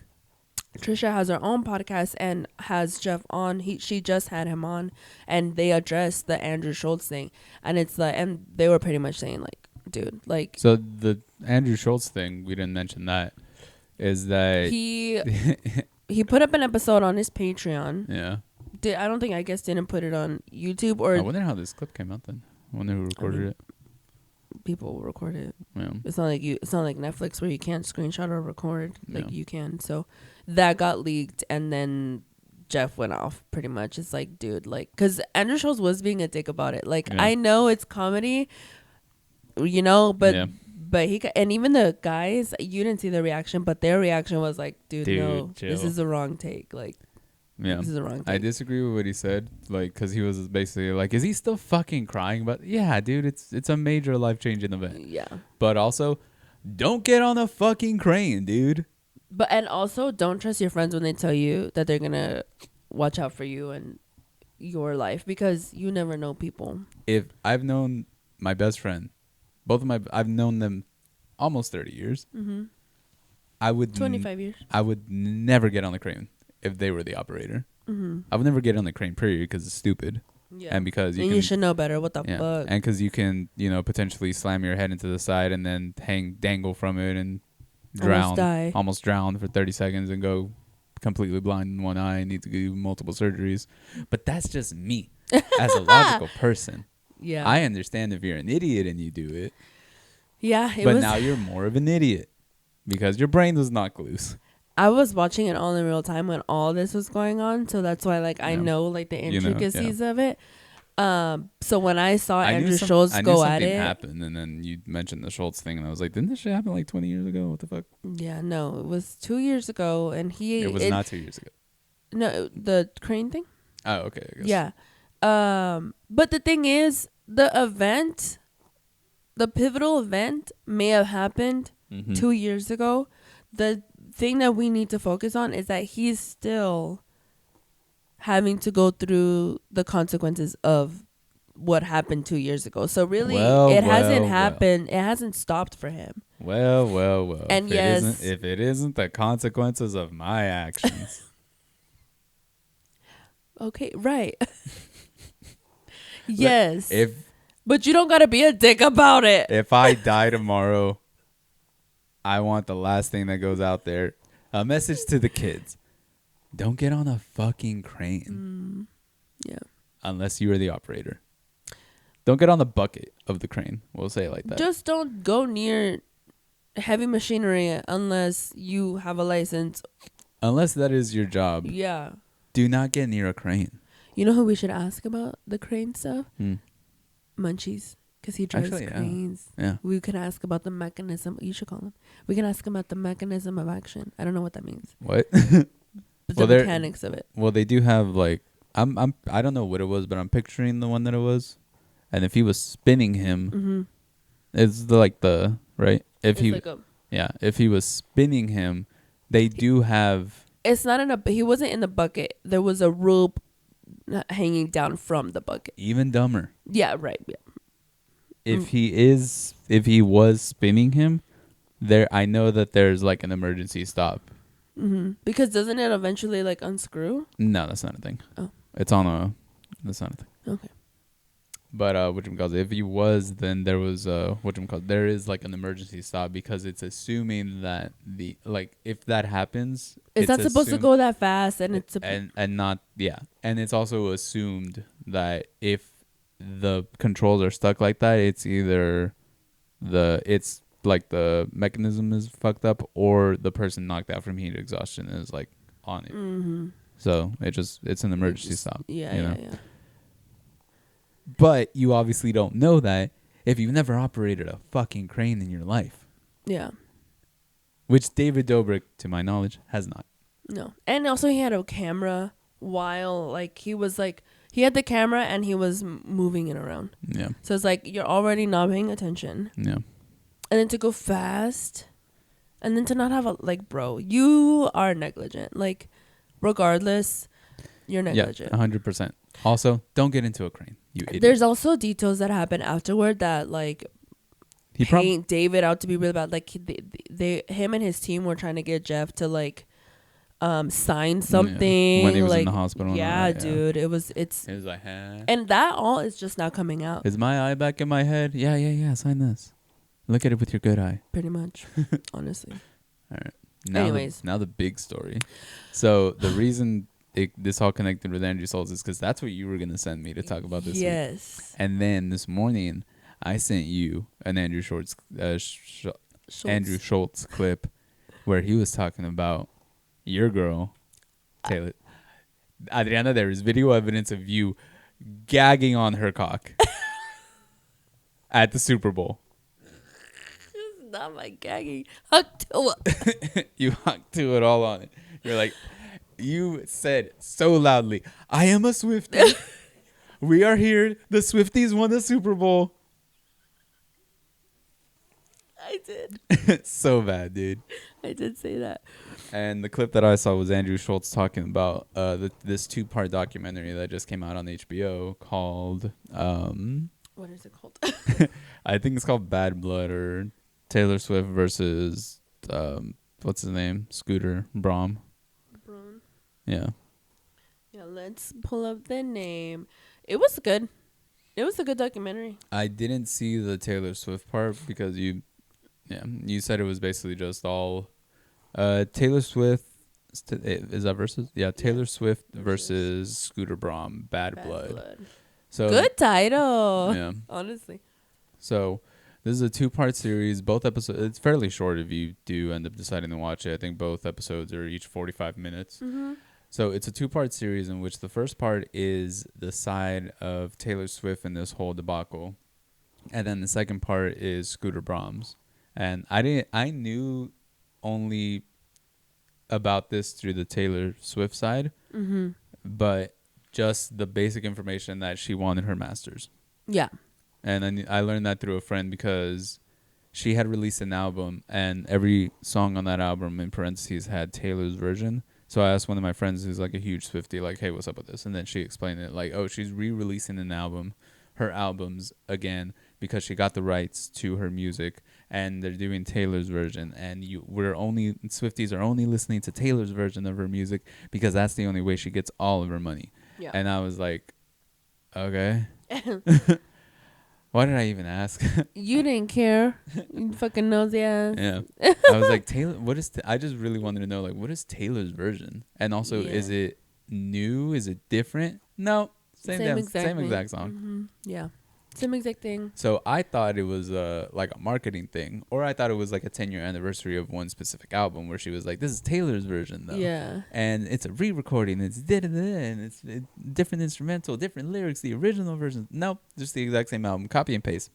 has her own podcast and has Jeff on. She just had him on, and they addressed the Andrew Schultz thing, and it's like, and they were pretty much saying like, dude, like. So the Andrew Schultz thing, we didn't mention that, is that he put up an episode on his Patreon. Yeah. I guess didn't put it on YouTube or. I wonder how this clip came out then. I wonder who recorded it. People will record it. Yeah. It's not like Netflix where you can't screenshot or record like you can. So that got leaked, and then Jeff went off pretty much. It's like, dude, like, because Andrew Schultz was being a dick about it. Like, I know it's comedy, but he and even the guys, you didn't see the reaction, but their reaction was like, dude no, chill. This is the wrong take. Like, this is the wrong take. I disagree with what he said, like, because he was basically like, is he still fucking crying? But yeah, dude, it's a major life-changing event. Yeah. But also, don't get on a fucking crane, dude. But and also, don't trust your friends when they tell you that they're gonna watch out for you and your life, because you never know people. If I've known my best friend, I've known them almost 30 years. Mm-hmm. 25 years. I would never get on the crane if they were the operator. Mm-hmm. I would never get on the crane, period, because it's stupid. Yeah. And because you should know better. What the fuck? And because you can, potentially slam your head into the side and then dangle from it and almost drown for 30 seconds and go completely blind in one eye and need to do multiple surgeries. But that's just me as a logical person. Yeah. I understand if you're an idiot and you do it. Yeah. But now you're more of an idiot because your brain does not loose. I was watching it all in real time when all this was going on, so that's why I know like the intricacies of it. So when I saw Andrew Schultz go at it, happened, and then you mentioned the Schultz thing, and I was like, didn't this shit happen like 20 years ago? What the fuck? Yeah, no, it was 2 years ago, and It was not 2 years ago. No, the crane thing. Oh, okay. I guess. Yeah. But the thing is, the pivotal event may have happened 2 years ago. The thing that we need to focus on is that he's still having to go through the consequences of what happened 2 years ago. So really, it hasn't happened. It hasn't stopped for him. Well. And If it isn't the consequences of my actions. Okay, right. Yes. But you don't gotta be a dick about it. If I die tomorrow, I want the last thing that goes out there. A message to the kids. Don't get on a fucking crane. Yeah. Unless you are the operator. Don't get on the bucket of the crane. We'll say it like that. Just don't go near heavy machinery unless you have a license. Unless that is your job. Yeah. Do not get near a crane. You know who we should ask about the crane stuff? Munchies. Because he drives cranes. Yeah. We can ask about the mechanism. You should call him. We can ask him about the mechanism of action. I don't know what that means. What? But the mechanics of it. Well, they do have like I don't know what it was, but I'm picturing the one that it was. And if he was spinning him, it's the right. If if he was spinning him, they do have. It's not he wasn't in the bucket. There was a rope hanging down from the bucket. Even dumber. Yeah, right. Yeah. If he was spinning him, I know that there's like an emergency stop. Because doesn't it eventually like unscrew? No, that's not a thing. Oh, that's not a thing. Okay. But if he was, then there was there is like an emergency stop because it's assuming that if that happens, it's not supposed to go that fast, and it's and it's also assumed that if the controls are stuck like that, it's either the mechanism is fucked up or the person knocked out from heat exhaustion is like on it. So it's an emergency stop. Yeah. But you obviously don't know that if you've never operated a fucking crane in your life. Yeah. Which David Dobrik, to my knowledge, has not. No. And also he had a camera while he had the camera and he was moving it around. Yeah. So it's like you're already not paying attention. Yeah. And then to go fast and then to not have bro, you are negligent. Like regardless, you're negligent. Yeah, 100%. Also, don't get into a crane. You idiot. There's also details that happen afterward that paint David out to be really bad. Like him and his team were trying to get Jeff to sign something when he was in the hospital. Yeah, dude. It was like, huh? And that all is just now coming out. Is my eye back in my head? Yeah. Sign this. Look at it with your good eye. Pretty much, honestly. All right. Now the big story. So the reason this all connected with Andrew Schultz is because that's what you were going to send me to talk about this week. Yes. And then this morning, I sent you an Andrew Schultz clip where he was talking about your girl, Taylor. Adriana, there is video evidence of you gagging on her cock at the Super Bowl. It's not my gagging. Huak Tuah. You Huak Tuah it all on it. You're like, you said so loudly, I am a Swiftie. We are here. The Swifties won the Super Bowl. I did. So bad, dude. I did say that. And the clip that I saw was Andrew Schultz talking about this 2-part documentary that just came out on HBO called... what is it called? I think it's called Bad Blood or Taylor Swift versus... what's his name? Scooter Braun. Yeah. Yeah, let's pull up the name. It was good. It was a good documentary. I didn't see the Taylor Swift part because you said it was basically just all Taylor Swift. Is that versus? Yeah, Taylor Swift versus Scooter Braun, Bad Blood. So good title. Yeah. Honestly. So this is a 2-part series. Both episodes, it's fairly short if you do end up deciding to watch it. I think both episodes are each 45 minutes. Mm-hmm. So it's a 2-part series in which the first part is the side of Taylor Swift in this whole debacle. And then the second part is Scooter Braun's. And I knew only about this through the Taylor Swift side. but just the basic information that she wanted her masters. Yeah. And then I learned that through a friend because she had released an album, and every song on that album in parentheses had Taylor's version. So I asked one of my friends who's like a huge Swiftie, like, hey, what's up with this? And then she explained it like, oh, she's re-releasing her albums again, because she got the rights to her music, and they're doing Taylor's version. And Swifties are only listening to Taylor's version of her music because that's the only way she gets all of her money. Yeah. And I was like, okay. Why did I even ask? You didn't care. You fucking nosy ass. Yeah. I was like, Taylor, what is... I just really wanted to know, like, what is Taylor's version? And also, is it new? Is it different? No. Same exact song. Mm-hmm. Yeah. Same exact thing. So I thought it was like a marketing thing, or I thought it was like a 10-year anniversary of one specific album where she was like, this is Taylor's version, though. Yeah. And it's a re-recording. It's da-da-da, and it's different instrumental, different lyrics, the original version. Nope, just the exact same album. Copy and paste.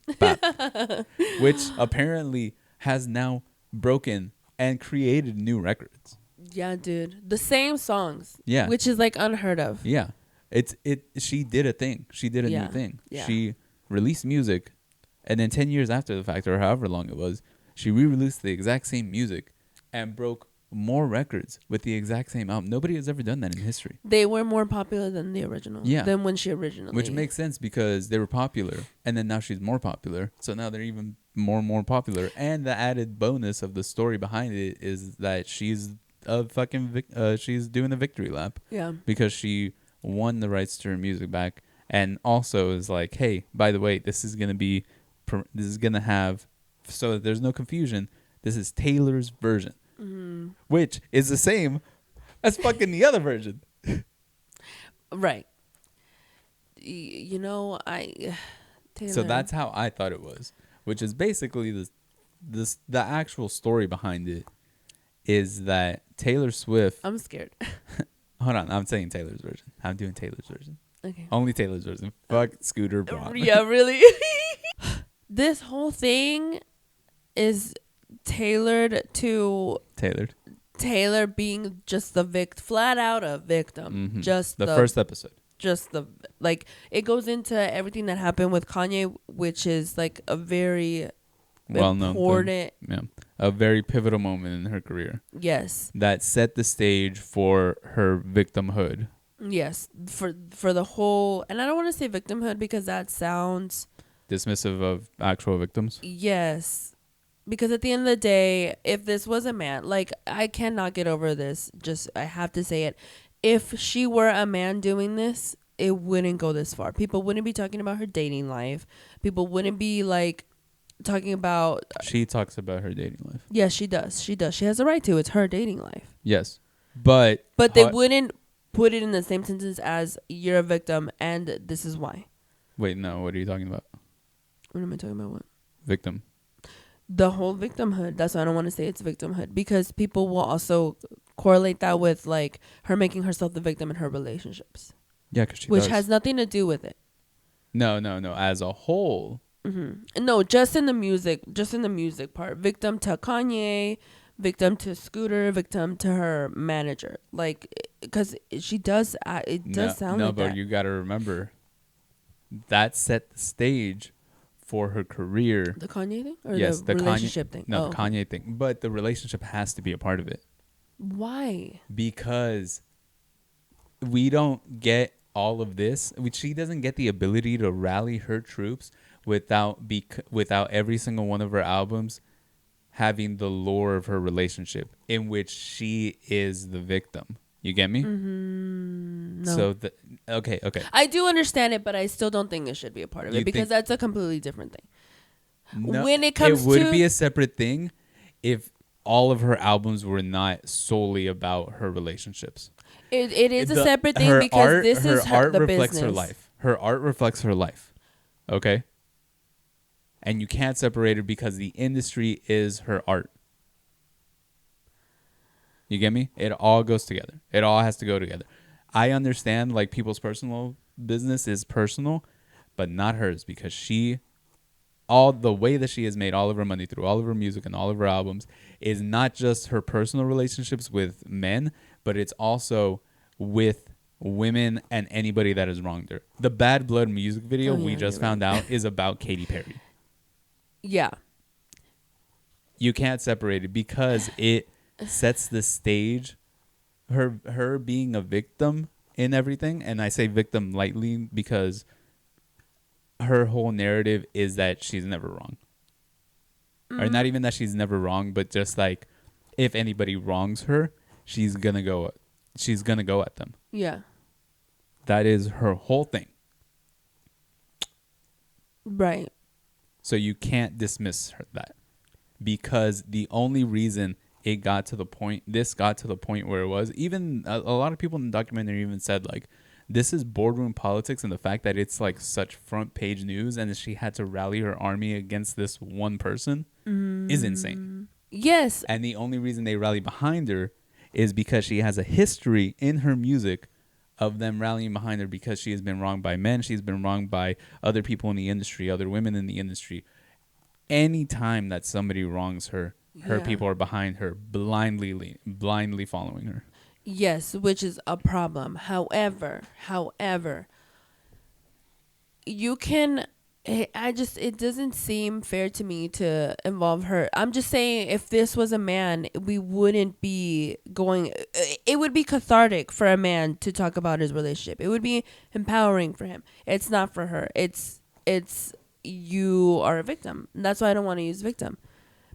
Which apparently has now broken and created new records. Yeah, dude. The same songs. Yeah. Which is like unheard of. Yeah. She did a thing. She did a new thing. Yeah. She released music, and then 10 years after the fact, or however long it was, she re-released the exact same music and broke more records with the exact same album. Nobody has ever done that in history. They were more popular than the original. Yeah. Than when she originally. Which makes sense because they were popular, and then now she's more popular. So now they're even more popular. And the added bonus of the story behind it is that she's she's doing a victory lap. Yeah. Because she won the rights to her music back. And also is like, hey, by the way, this is going to have, so that there's no confusion, this is Taylor's version, which is the same as fucking the other version. Right. You know, Taylor. So that's how I thought it was, which is basically the actual story behind it is that Taylor Swift. I'm scared. Hold on, I'm saying Taylor's version. I'm doing Taylor's version. Okay. Only Taylor's version. Fuck Scooter Braun. Yeah, really. This whole thing is tailored to Taylor being just flat out a victim. Mm-hmm. Just the first episode. Just it goes into everything that happened with Kanye, which is like a very important, a very pivotal moment in her career. Yes. That set the stage for her victimhood. Yes, for the whole, and I don't want to say victimhood because that sounds dismissive of actual victims. Yes, because at the end of the day, if this was a man, like, I cannot get over this. Just, I have to say it. If she were a man doing this, it wouldn't go this far. People wouldn't be talking about her dating life. People wouldn't be like talking about. She talks about her dating life. Yes, she does. She does. She has a right to. It's her dating life. Yes, but they wouldn't put it in the same sentence as you're a victim and this is why. Wait, no. What are you talking about? What am I talking about? What? Victim. The whole victimhood. That's why I don't want to say it's victimhood, because people will also correlate that with like her making herself the victim in her relationships. Yeah, because which has nothing to do with it. No. As a whole. Mm-hmm. No, just in the music part. Victim to Kanye, victim to Scooter, victim to her manager. Like, because she does, it does sound like that. No, but you got to remember, that set the stage for her career. The Kanye thing? Or yes, the relationship thing? No, the Kanye thing. But the relationship has to be a part of it. Why? Because we don't get all of this. She doesn't get the ability to rally her troops without every single one of her albums having the lore of her relationship in which she is the victim. You get me? Mm-hmm. No. So okay. I do understand it, but I still don't think it should be a part of it because that's a completely different thing. No, when it comes to, it would be a separate thing if all of her albums were not solely about her relationships. It is a separate thing because this is her art the reflects business. her life. Her art reflects her life. Okay? And you can't separate it because the industry is her art. You get me? It all goes together. It all has to go together. I understand like people's personal business is personal, but not hers, because all the way that she has made all of her money through all of her music and all of her albums is not just her personal relationships with men, but it's also with women and anybody that has wronged her. The Bad Blood music video we just found out is about Katy Perry. Yeah. You can't separate it because it sets the stage. Her being a victim in everything, and I say victim lightly because her whole narrative is that she's never wrong. Or not even that she's never wrong, but just like if anybody wrongs her, she's gonna go at them. Yeah. That is her whole thing. Right. So you can't dismiss that because the only reason this got to the point where it was, even a lot of people in the documentary even said like, this is boardroom politics, and the fact that it's like such front page news and she had to rally her army against this one person is insane. Yes. And the only reason they rally behind her is because she has a history in her music of them rallying behind her because she has been wronged by men. She's been wronged by other people in the industry, other women in the industry. Anytime that somebody wrongs her, her people are behind her, blindly following her. Yes, which is a problem. However, you can... it doesn't seem fair to me to involve her. I'm just saying, if this was a man, we wouldn't be going... It would be cathartic for a man to talk about his relationship. It would be empowering for him. It's not for her. It's you are a victim. That's why I don't want to use victim.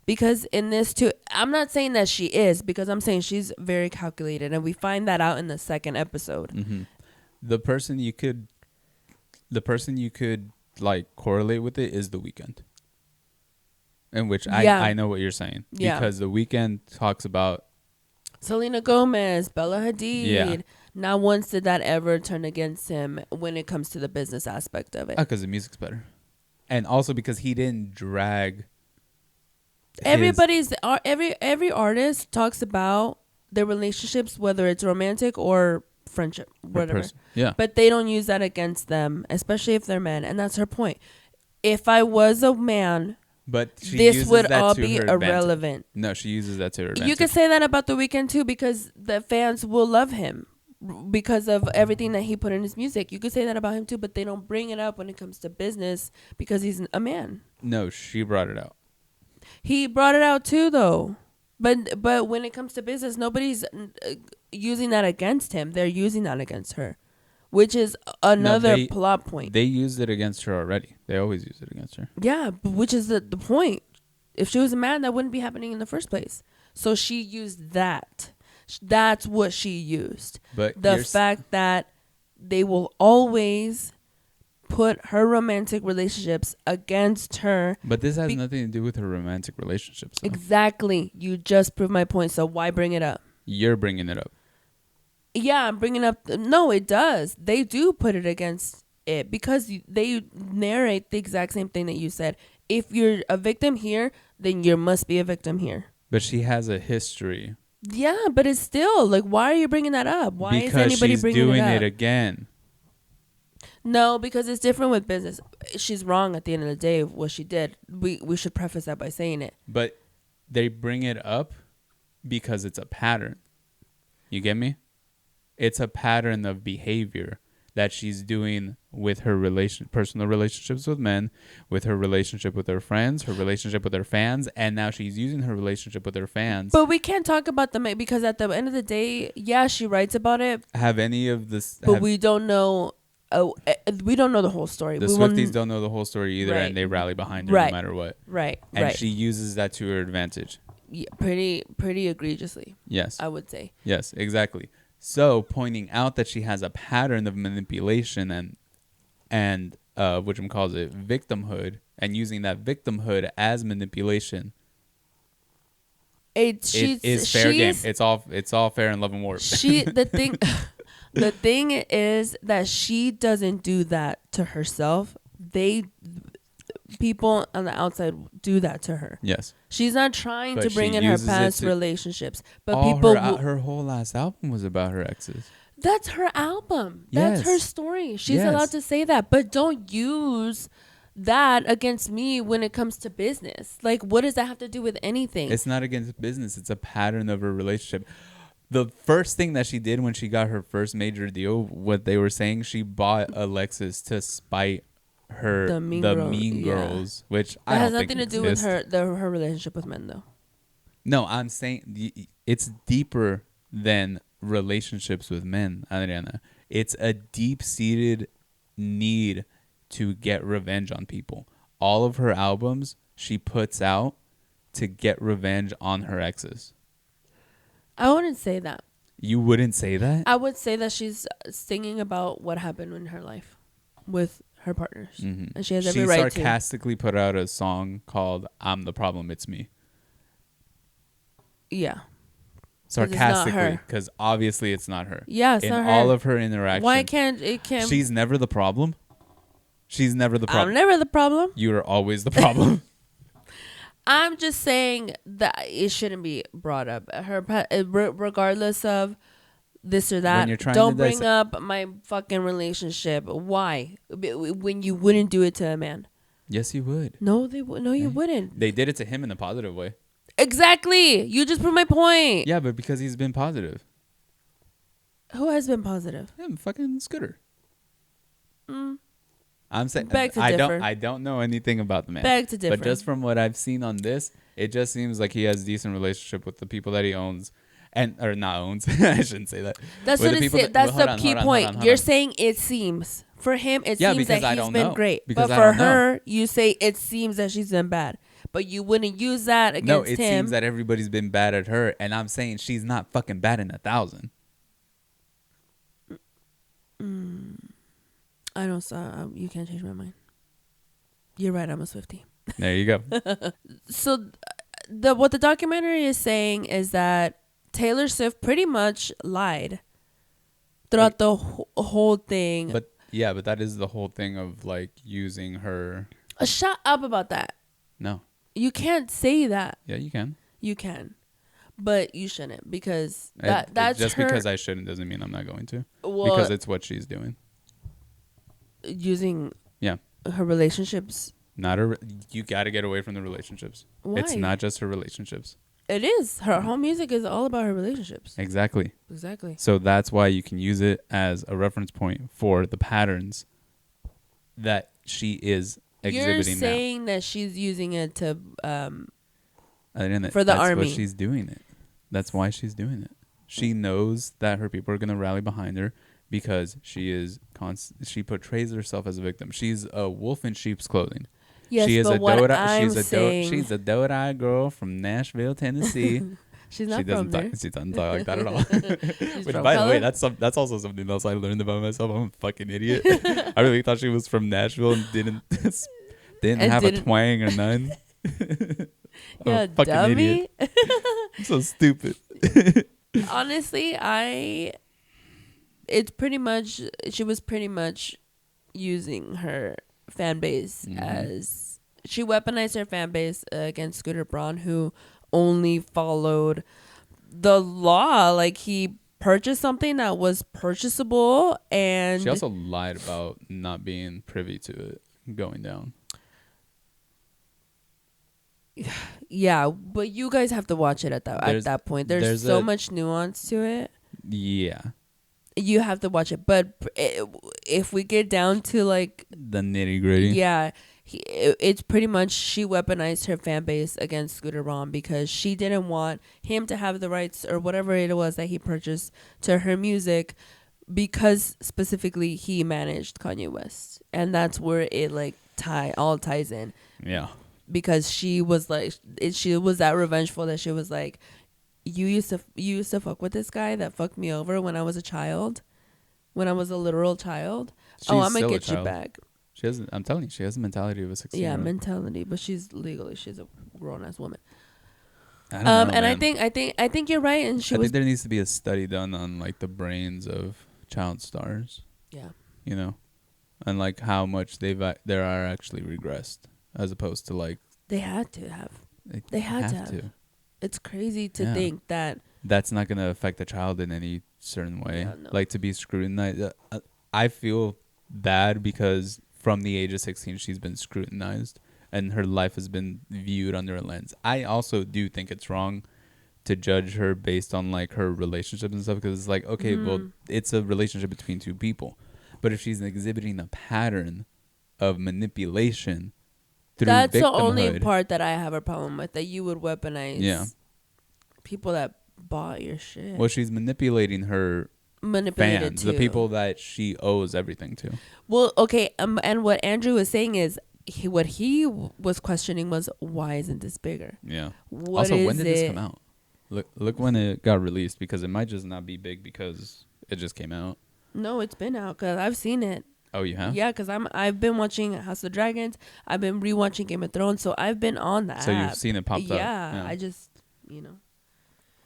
Because in this too, I'm not saying that she is, because I'm saying she's very calculated, and we find that out in the second episode. Mm-hmm. The person you could like correlate with it is The Weeknd, in which I know what you're saying, because The Weeknd talks about Selena Gomez, Bella Hadid. Yeah. Not once did that ever turn against him when it comes to the business aspect of it. Because the music's better, and also because he didn't drag. Every artist talks about their relationships, whether it's romantic or friendship, whatever. Yeah. But they don't use that against them, especially if they're men, and that's her point. If I was a man, but this would all be irrelevant. No, she uses that to her advantage. You could say that about The Weeknd too, because the fans will love him because of everything that he put in his music. You could say that about him too, but they don't bring it up when it comes to business because he's a man. No, she brought it out. He brought it out too, though. But when it comes to business, nobody's using that against him. They're using that against her, which is another plot point. They used it against her already. They always use it against her. Yeah, which is the point. If she was a man, that wouldn't be happening in the first place. So she used that. That's what she used. But the fact that they will always put her romantic relationships against her. But this has nothing to do with her romantic relationships, though. Exactly. You just proved my point. So why bring it up? You're bringing it up. Yeah, I'm bringing up. No, it does. They do put it against it because they narrate the exact same thing that you said. If you're a victim here, then you must be a victim here. But she has a history. Yeah, but it's still like, why are you bringing that up? Why is anybody bringing it up? Because she's doing it again. No, because it's different with business. She's wrong at the end of the day of what she did. We should preface that by saying it. But they bring it up because it's a pattern. You get me? It's a pattern of behavior that she's doing with her personal relationships with men, with her relationship with her friends, her relationship with her fans, and now she's using her relationship with her fans. But we can't talk about them because at the end of the day, yeah, she writes about it. Have any of this... But we don't know... we don't know the whole story. The Swifties don't know the whole story either, right. And they rally behind her no matter what. Right, and she uses that to her advantage. Yeah, pretty egregiously. Yes. I would say. Yes, exactly. So pointing out that she has a pattern of manipulation and which calls it victimhood, and using that victimhood as manipulation. It's fair game. It's all fair in love and war. The thing is that she doesn't do that to herself. People on the outside do that to her. Yes. She's not trying to bring in her past relationships, but her whole last album was about her exes. That's her album. That's her story. She's allowed to say that, but don't use that against me when it comes to business. Like, what does that have to do with anything? It's not against business. It's a pattern of her relationship. The first thing that she did when she got her first major deal, what they were saying, she bought a Lexus to spite her The mean yeah. girls, which That I has don't nothing to think do with exist. her relationship with men, though. No, I'm saying it's deeper than relationships with men, Adriana. It's a deep-seated need to get revenge on people. All of her albums she puts out to get revenge on her exes. I wouldn't say that. You wouldn't say that? I would say that she's singing about what happened in her life with her partners, and she has every right to. She sarcastically put out a song called "I'm the Problem, It's Me." Yeah. Sarcastically, because obviously it's not her. Yeah, it's in not her. all of her interactions. Why can't it? Can't. She's never the problem. She's never the problem. I'm never the problem. You are always the problem. I'm just saying that it shouldn't be brought up. Regardless of this or that, don't bring up my fucking relationship. Why? When you wouldn't do it to a man. Yes, you would. No, you wouldn't. They did it to him in a positive way. Exactly. You just proved my point. Yeah, but because he's been positive. Who has been positive? Him, fucking Scooter. I'm saying Beg to differ. I don't know anything about the man. Beg to differ. But just from what I've seen on this, it just seems like he has a decent relationship with the people that he owns. Or not owns. I shouldn't say that. That's what it says. That's the key point. You're saying it seems. For him, it seems that he's been great. But for her, you say it seems that she's been bad. But you wouldn't use that against him. No, it seems that everybody's been bad at her. And I'm saying she's not fucking bad in 1,000. I don't. You can't change my mind. You're right. I'm a Swiftie. There you go. So, what the documentary is saying is that Taylor Swift pretty much lied throughout the whole thing. But that is the whole thing of like using her. Shut up about that. No. You can't say that. Yeah, you can. You can. But you shouldn't because that's just her, because I shouldn't doesn't mean I'm not going to. Well, because it's what she's doing. Using her relationships. Not her. You got to get away from the relationships. Why? It's not just her relationships. It is. Her whole music is all about her relationships. Exactly. So that's why you can use it as a reference point for the patterns that she is exhibiting now. You're saying that she's using it to for the army. That's what she's doing it. That's why she's doing it. She knows that her people are going to rally behind her because she portrays herself as a victim. She's a wolf in sheep's clothing. Yes, she is but what I'm saying... She's a doe-eyed girl from Nashville, Tennessee. She's not from there. She doesn't talk like that at all. Which, by the way, that's also something else I learned about myself. I'm a fucking idiot. I really thought she was from Nashville and didn't have a twang or none. Yeah, a fucking dummy. Idiot. I'm so stupid. Honestly, she was pretty much using her fan base as she weaponized her fan base against Scooter Braun, who only followed the law. Like, he purchased something that was purchasable, and she also lied about not being privy to it going down. Yeah, but you guys have to watch it at that point. There's so much nuance to it. Yeah. You have to watch it. But if we get down to like the nitty gritty, yeah, it's pretty much she weaponized her fan base against Scooter Braun because she didn't want him to have the rights or whatever it was that he purchased to her music because specifically he managed Kanye West. And that's where it like ties in. Yeah. Because she was like, she was that revengeful that she was like, you used to fuck with this guy that fucked me over when I was a child, when I was a literal child. I'm gonna get you back. I'm telling you, she has the mentality of a 16-year-old. Yeah, mentality, but she's a grown ass woman. I don't know, and man. I think you're right. And I think there needs to be a study done on like the brains of child stars. Yeah. You know, and like how much there are actually regressed. As opposed to like they had to have. It's crazy to think that that's not going to affect the child in any certain way. Yeah, no. Like to be scrutinized. I feel bad because from the age of 16 she's been scrutinized and her life has been viewed under a lens. I also do think it's wrong to judge her based on like her relationships and stuff, because it's like, okay, well, it's a relationship between two people, but if she's exhibiting a pattern of manipulation through that's victimhood, the only part that I have a problem with, that you would weaponize people that bought your shit. Well, she's manipulating her fans, the people that she owes everything to. Well, okay, and what Andrew was saying is, what he was questioning was, why isn't this bigger? Yeah. What also, is when did it? this come out? Look when it got released, because it might just not be big because it just came out. No, it's been out because I've seen it. Oh, you have? Yeah, because I've been watching House of Dragons. I've been rewatching Game of Thrones, so I've been on that. So you've seen it popped up. Yeah, I just,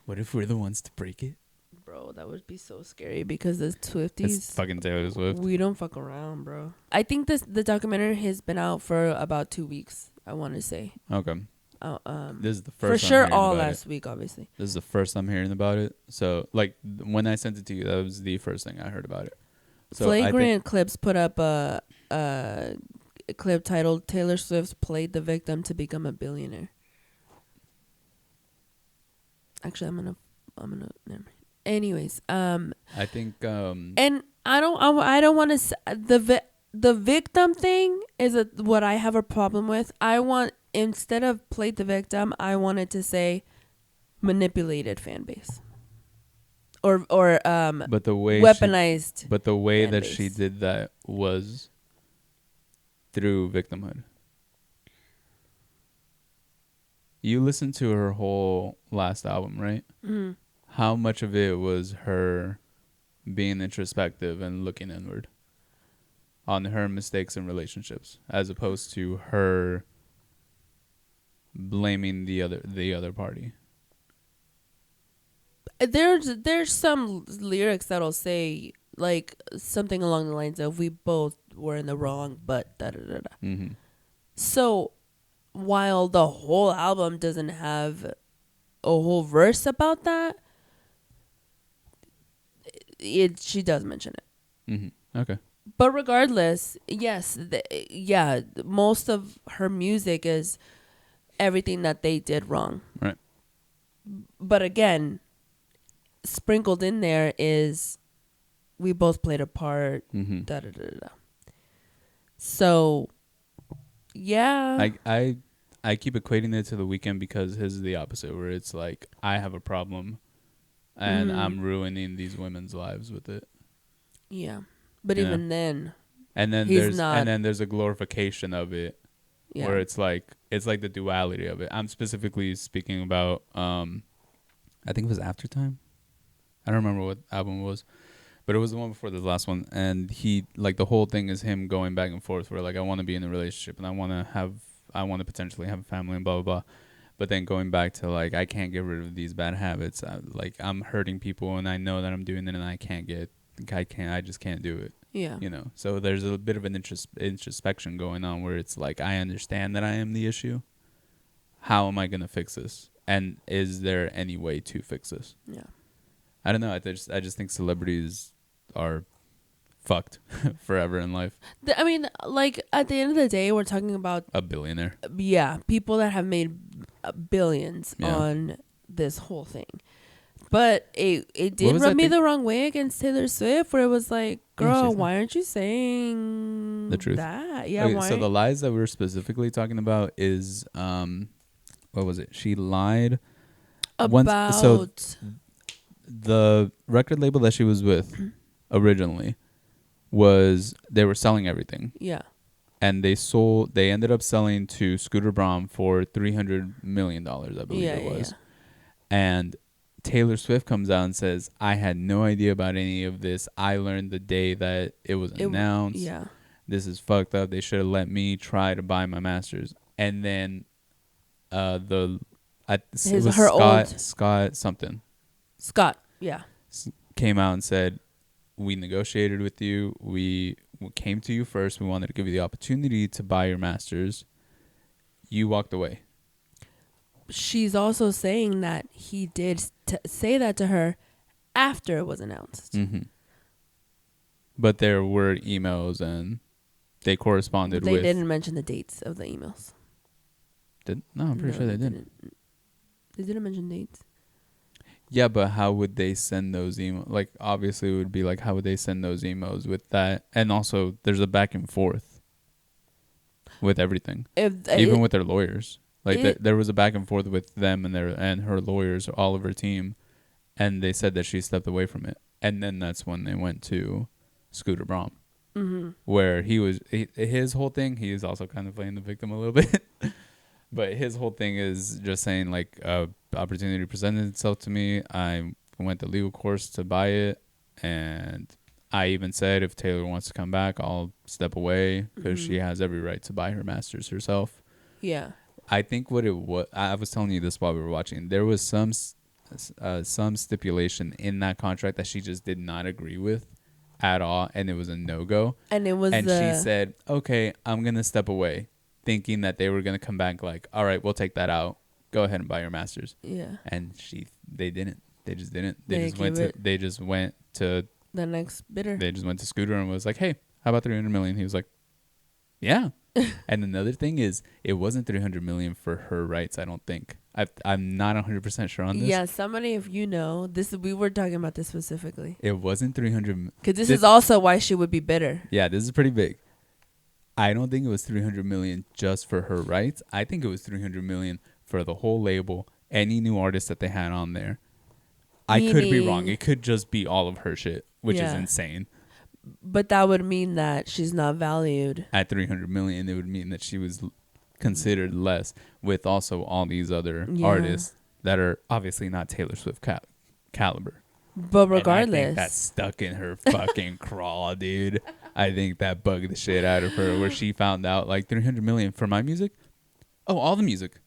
What if we're the ones to break it? Bro, that would be so scary because the Swifties. It's fucking Taylor Swift. We don't fuck around, bro. I think the documentary has been out for about 2 weeks, I want to say. Okay. This is the first. For sure, all last week, obviously. This is the first I'm hearing about it. So, like, when I sent it to you, that was the first thing I heard about it. So Flagrant Clips put up a clip titled "Taylor Swift played the victim to become a billionaire." Actually, I'm gonna. Never mind. Anyways, I think. And I don't want to. The victim thing is what I have a problem with. I want, instead of played the victim, I wanted to say manipulated fan base. Or but the way weaponized. But the way that base. she did that was through victimhood. You listened to her whole last album, right? Mm-hmm. How much of it was her being introspective and looking inward on her mistakes in relationships, as opposed to her blaming the other party? There's some lyrics that'll say like something along the lines of, "We both were in the wrong, but da da da da." Mm-hmm. So while the whole album doesn't have a whole verse about that, she does mention it. Mm-hmm. Okay. But regardless, yes, most of her music is everything that they did wrong. Right. But again, sprinkled in there is, we both played a part. Mm-hmm. Da da da da. So, yeah. I keep equating it to The Weeknd, because his is the opposite, where it's like, I have a problem and I'm ruining these women's lives with it. Yeah. But even then, and then there's a glorification of it, where it's like the duality of it. I'm specifically speaking about I think it was Aftertime. I don't remember what album it was, but it was the one before the last one. And he, like, the whole thing is him going back and forth, where like, I want to be in a relationship and I want to potentially have a family and blah blah blah. But then going back to like, I can't get rid of these bad habits. I'm hurting people and I know that I'm doing it, and I just can't do it. yeah. So there's a bit of an introspection going on, where it's like, I understand that I am the issue. How am I going to fix this? And is there any way to fix this? Yeah. I don't know. I just think celebrities are fucked forever in life. I mean, like, at the end of the day, we're talking about A billionaire. Yeah, people that have made billions on this whole thing. But it did rub me the wrong way against Taylor Swift, where it was like, girl, why aren't you saying the truth? That? Yeah, okay, why? So the lies that we're specifically talking about is, what was it? She lied about the record label that she was with originally they were selling everything. Yeah. And they ended up selling to Scooter Braun for $300 million, I believe it was. Yeah. And Taylor Swift comes out and says, I had no idea about any of this. I learned the day that it was announced. Yeah. This is fucked up. They should have let me try to buy my masters. And then Scott, yeah, came out and said, we negotiated with you. We came to you first. We wanted to give you the opportunity to buy your masters. You walked away. She's also saying that he did say that to her after it was announced. Mm-hmm. But there were emails and they corresponded with... They didn't mention the dates of the emails. No, I'm pretty sure they didn't. They didn't mention dates. Yeah, but how would they send those emails? Like, obviously, it would be like, how would they send those emails with that? And also, there's a back and forth with everything, even with their lawyers. Like, there was a back and forth with them and her lawyers, all of her team, and they said that she stepped away from it. And then that's when they went to Scooter Braun, where his whole thing. He is also kind of playing the victim a little bit, but his whole thing is just saying like, opportunity presented itself to me. I went the legal course to buy it, and I even said if Taylor wants to come back, I'll step away because she has every right to buy her masters herself. Yeah. I think what it was, I was telling you this while we were watching. There was some stipulation in that contract that she just did not agree with at all, and it was a no-go. And it was, and she said, "Okay, I'm gonna step away," thinking that they were gonna come back like, "All right, we'll take that out. Go ahead and buy your masters." Yeah. And they didn't. They just didn't. They just went to the next bidder. They just went to Scooter and was like, "Hey, how about 300 million?" He was like, "Yeah." And another thing is, it wasn't 300 million for her rights. I don't think. I'm not 100% sure on this. Yeah, somebody, if you know this, we were talking about this specifically. It wasn't 300. Because this is also why she would be bitter. Yeah, this is pretty big. I don't think it was 300 million just for her rights. I think it was 300 million for the whole label, any new artist that they had on there. I could be wrong. It could just be all of her shit, which is insane. But that would mean that she's not valued. At 300 million, it would mean that she was considered less, with also all these other artists that are obviously not Taylor Swift caliber. But regardless, and I think that's stuck in her fucking craw, dude. I think that bugged the shit out of her, where she found out like 300 million for my music. Oh, all the music.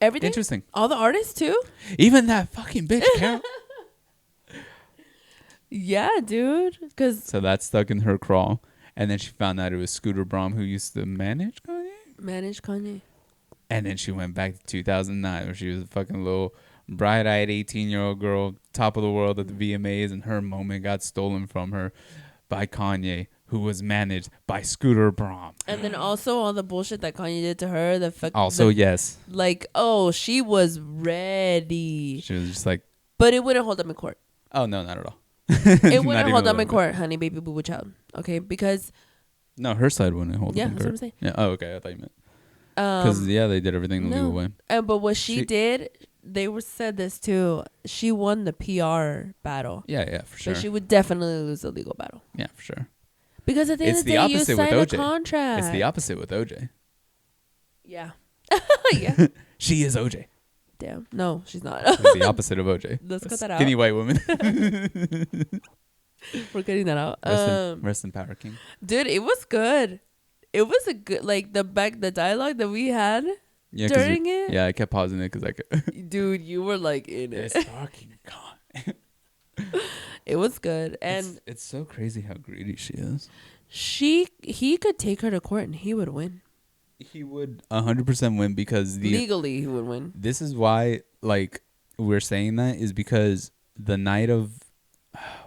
Everything? Interesting. All the artists too? Even that fucking bitch, Carol. Yeah, dude. So that's stuck in her craw. And then she found out it was Scooter Braun who used to manage Kanye. And then she went back to 2009, where she was a fucking little bright-eyed 18-year-old girl, top of the world at the VMAs, and her moment got stolen from her by Kanye, who was managed by Scooter Braun. And then also all the bullshit that Kanye did to her. Yes. Like, oh, she was ready. She was just like... But it wouldn't hold up in court. Oh, no, not at all. It wouldn't hold up in court, honey, baby, boo, boo, child. Okay, because... No, her side wouldn't hold up in court. Yeah, that's what I'm saying. Yeah. Oh, okay, I thought you meant... Because, they did everything the legal way. But what she did, said this too, she won the PR battle. Yeah, for sure. But she would definitely lose the legal battle. Yeah, for sure. Because at the end of the day, you signed a contract. It's the opposite with OJ. Yeah. Yeah. She is OJ. Damn. No, she's not. It's the opposite of OJ. Let's cut that out. Skinny white woman. We're cutting that out. Rest in power, King. Dude, it was good. It was a good, like, the dialogue that we had during it. Yeah, I kept pausing it because I could. Dude, you were like in it. It's fucking gone. It was good. And it's so crazy how greedy she is. He could take her to court and he would win. He would 100% win because legally he would win. This is why, like, we're saying that is because the night of,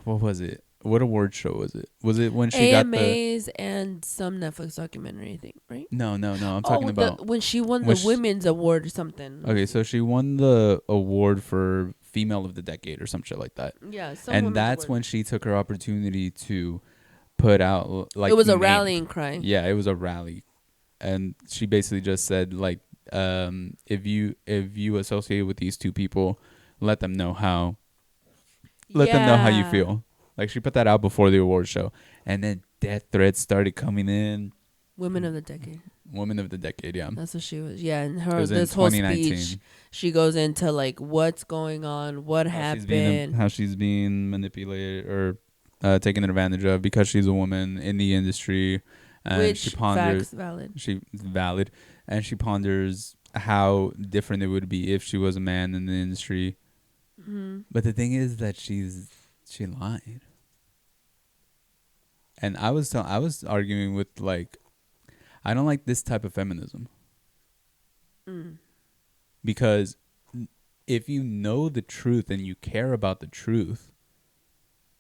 what was it? What award show was it? Was it when she got the AMAs and some Netflix documentary thing, right? No. I'm talking about when she won the women's award or something. Okay, so she won the award for Female of the Decade or some shit like that. Yeah, and that's when she took her opportunity to put out like it was a rallying cry. Yeah, it was a rally, and she basically just said like, if you associate with these two people, let them know how. Let them know how you feel. Like, she put that out before the award show. And then death threats started coming in. Women of the Decade. Woman of the Decade, yeah. That's what she was. Yeah, and this whole speech, she goes into, like, what's going on, what happened. How she's being manipulated or taken advantage of because she's a woman in the industry. And which, she ponders, facts, valid. Valid. And she ponders how different it would be if she was a man in the industry. Mm-hmm. But the thing is that she lied. And I was arguing with, like, I don't like this type of feminism. Because if you know the truth and you care about the truth,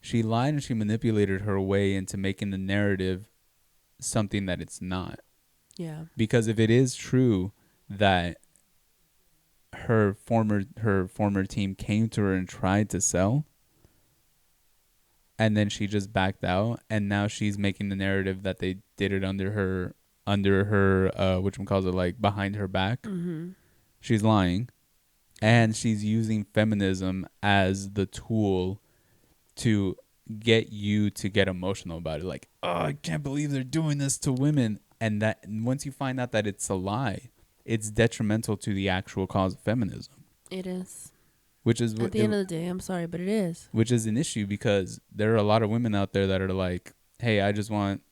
she lied and she manipulated her way into making the narrative something that it's not. Yeah. Because if it is true that her former team came to her and tried to sell, and then she just backed out, and now she's making the narrative that they did it under her whatchamacallit, like behind her back. Mm-hmm. She's lying, and she's using feminism as the tool to get you to get emotional about it. Like, oh, I can't believe they're doing this to women. And that once you find out that it's a lie, it's detrimental to the actual cause of feminism. It is. Which is at the end of the day, I'm sorry, but it is. Which is an issue because there are a lot of women out there that are like, hey, I just want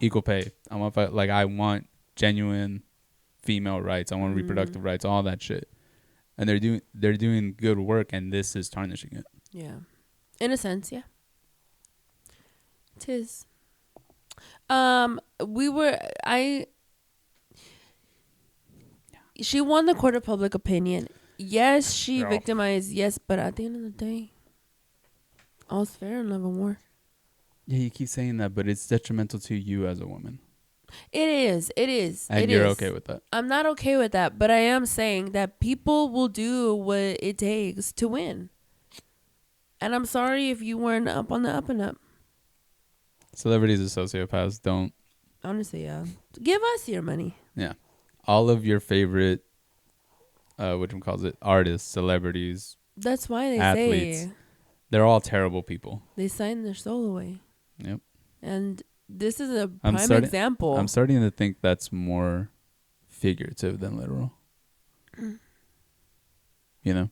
equal pay. I want genuine female rights. I want reproductive rights, all that shit. And they're doing good work, and this is tarnishing it. Yeah. In a sense, yeah. 'Tis. She won the court of public opinion. Yes, she victimized. Yes, but at the end of the day, all's fair in love and war. Yeah, you keep saying that, but it's detrimental to you as a woman. It is. And you're okay with that. I'm not okay with that, but I am saying that people will do what it takes to win. And I'm sorry if you weren't up on the up and up. Celebrities are sociopaths. Don't. Honestly, yeah. Give us your money. Yeah. All of your favorite, artists, celebrities. That's why they athletes, say. They're all terrible people. They sign their soul away. Yep. And this is a prime example. I'm starting to think that's more figurative than literal. You know?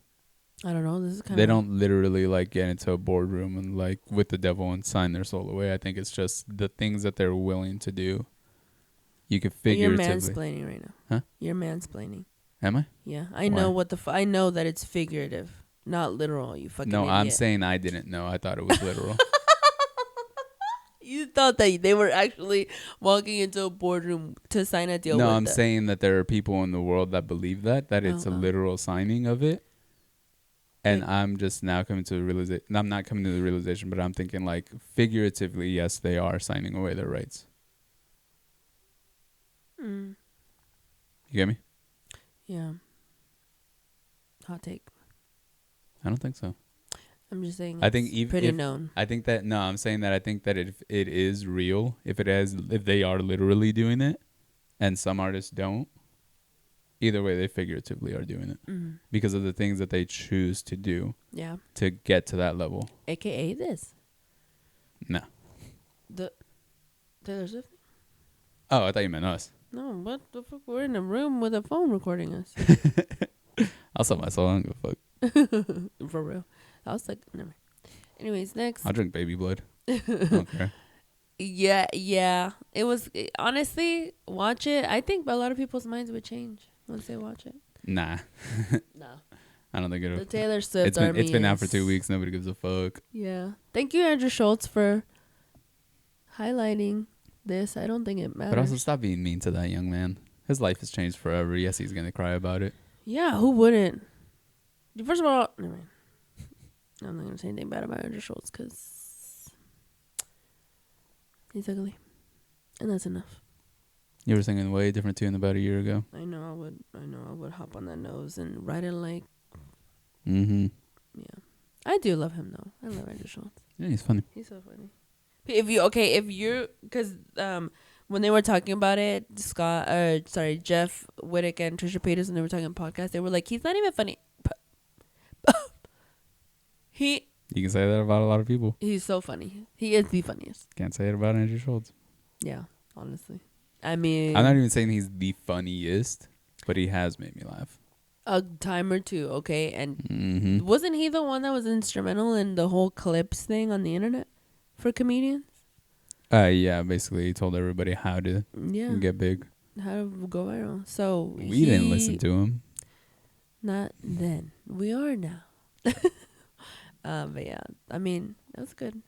I don't know. This is kind They don't literally like get into a boardroom and like with the devil and sign their soul away. I think it's just the things that they're willing to do. You could figuratively. You're mansplaining right now. Huh? You're mansplaining. Am I? Yeah, I know I know that it's figurative, not literal. You fucking idiot. I'm saying I didn't know. I thought it was literal. You thought that they were actually walking into a boardroom to sign a deal. No, I'm saying that there are people in the world that believe that it's a literal signing of it. And I'm just now coming to the realization. I'm not coming to the realization, but I'm thinking like figuratively, yes, they are signing away their rights. You get me? Yeah. Hot take. I don't think so. I'm just saying. I think even pretty known. I think that I'm saying that I think that if it is real, if they are literally doing it, and some artists don't. Either way, they figuratively are doing it because of the things that they choose to do. Yeah. To get to that level. AKA this. No. The Taylor Swift. Oh, I thought you meant us. No, what the fuck? We're in a room with a phone recording us. I'll sell my soul. I don't give a fuck. For real. I was like, never mind. Anyways, next. I'll drink baby blood. I don't care. Yeah. It was honestly, watch it. I think a lot of people's minds would change once they watch it. Nah. No. I don't think it'll. The Taylor Swift It's been out for 2 weeks. Nobody gives a fuck. Yeah. Thank you, Andrew Schultz, for highlighting this. I don't think it matters. But also stop being mean to that young man. His life has changed forever. Yes, he's gonna cry about it. Yeah, who wouldn't? First of all, never mind. I'm not gonna say anything bad about Andrew Schultz because he's ugly, and that's enough. You were singing way different tune about a year ago. I know I would hop on that nose and ride it like. Yeah. I do love him though. I love Andrew Schultz. Yeah, he's funny. He's so funny. Because when they were talking about it, Jeff Whittek and Trisha Paytas, when they were talking on podcast, they were like, he's not even funny. You can say that about a lot of people. He's so funny. He is the funniest. Can't say it about Andrew Schultz. Yeah, honestly. I mean, I'm not even saying he's the funniest, but he has made me laugh. A time or two, okay? And wasn't he the one that was instrumental in the whole clips thing on the internet for comedians? Yeah, basically he told everybody how to get big. How to go viral. So we didn't listen to him. Not then. We are now. But yeah, I mean, that was good.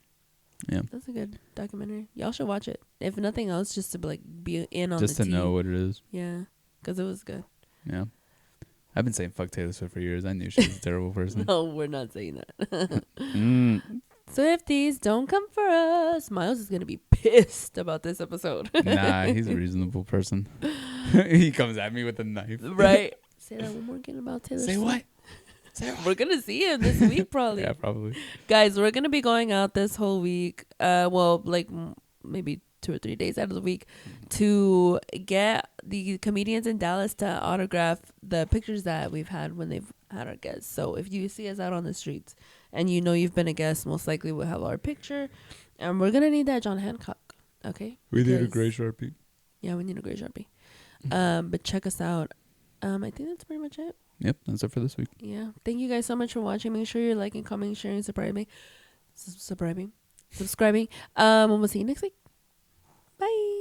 Yeah. That's a good documentary. Y'all should watch it. If nothing else, just to be in on just the to know what it is. Yeah, because it was good. Yeah. I've been saying fuck Taylor Swift for years. I knew she was a terrible person. No, we're not saying that. Swifties, don't come for us. Miles is going to be pissed about this episode. Nah, he's a reasonable person. He comes at me with a knife. Right. Say that one more again about Taylor Say Swift. what? Say what? We're gonna see him this week probably. Yeah, probably. Guys, we're gonna be going out this whole week. Well, like maybe 2 or 3 days out of the week to get the comedians in Dallas to autograph the pictures that we've had when they've had our guests. So if you see us out on the streets and you know you've been a guest, most likely we'll have our picture, and we're gonna need that John Hancock. Okay. We need a Because- gray Sharpie. Yeah, we need a gray Sharpie. But check us out. I think that's pretty much it. Yep, that's it for this week. Yeah. Thank you guys so much for watching. Make sure you're liking, commenting, sharing, subscribing. And we'll see you next week. Bye.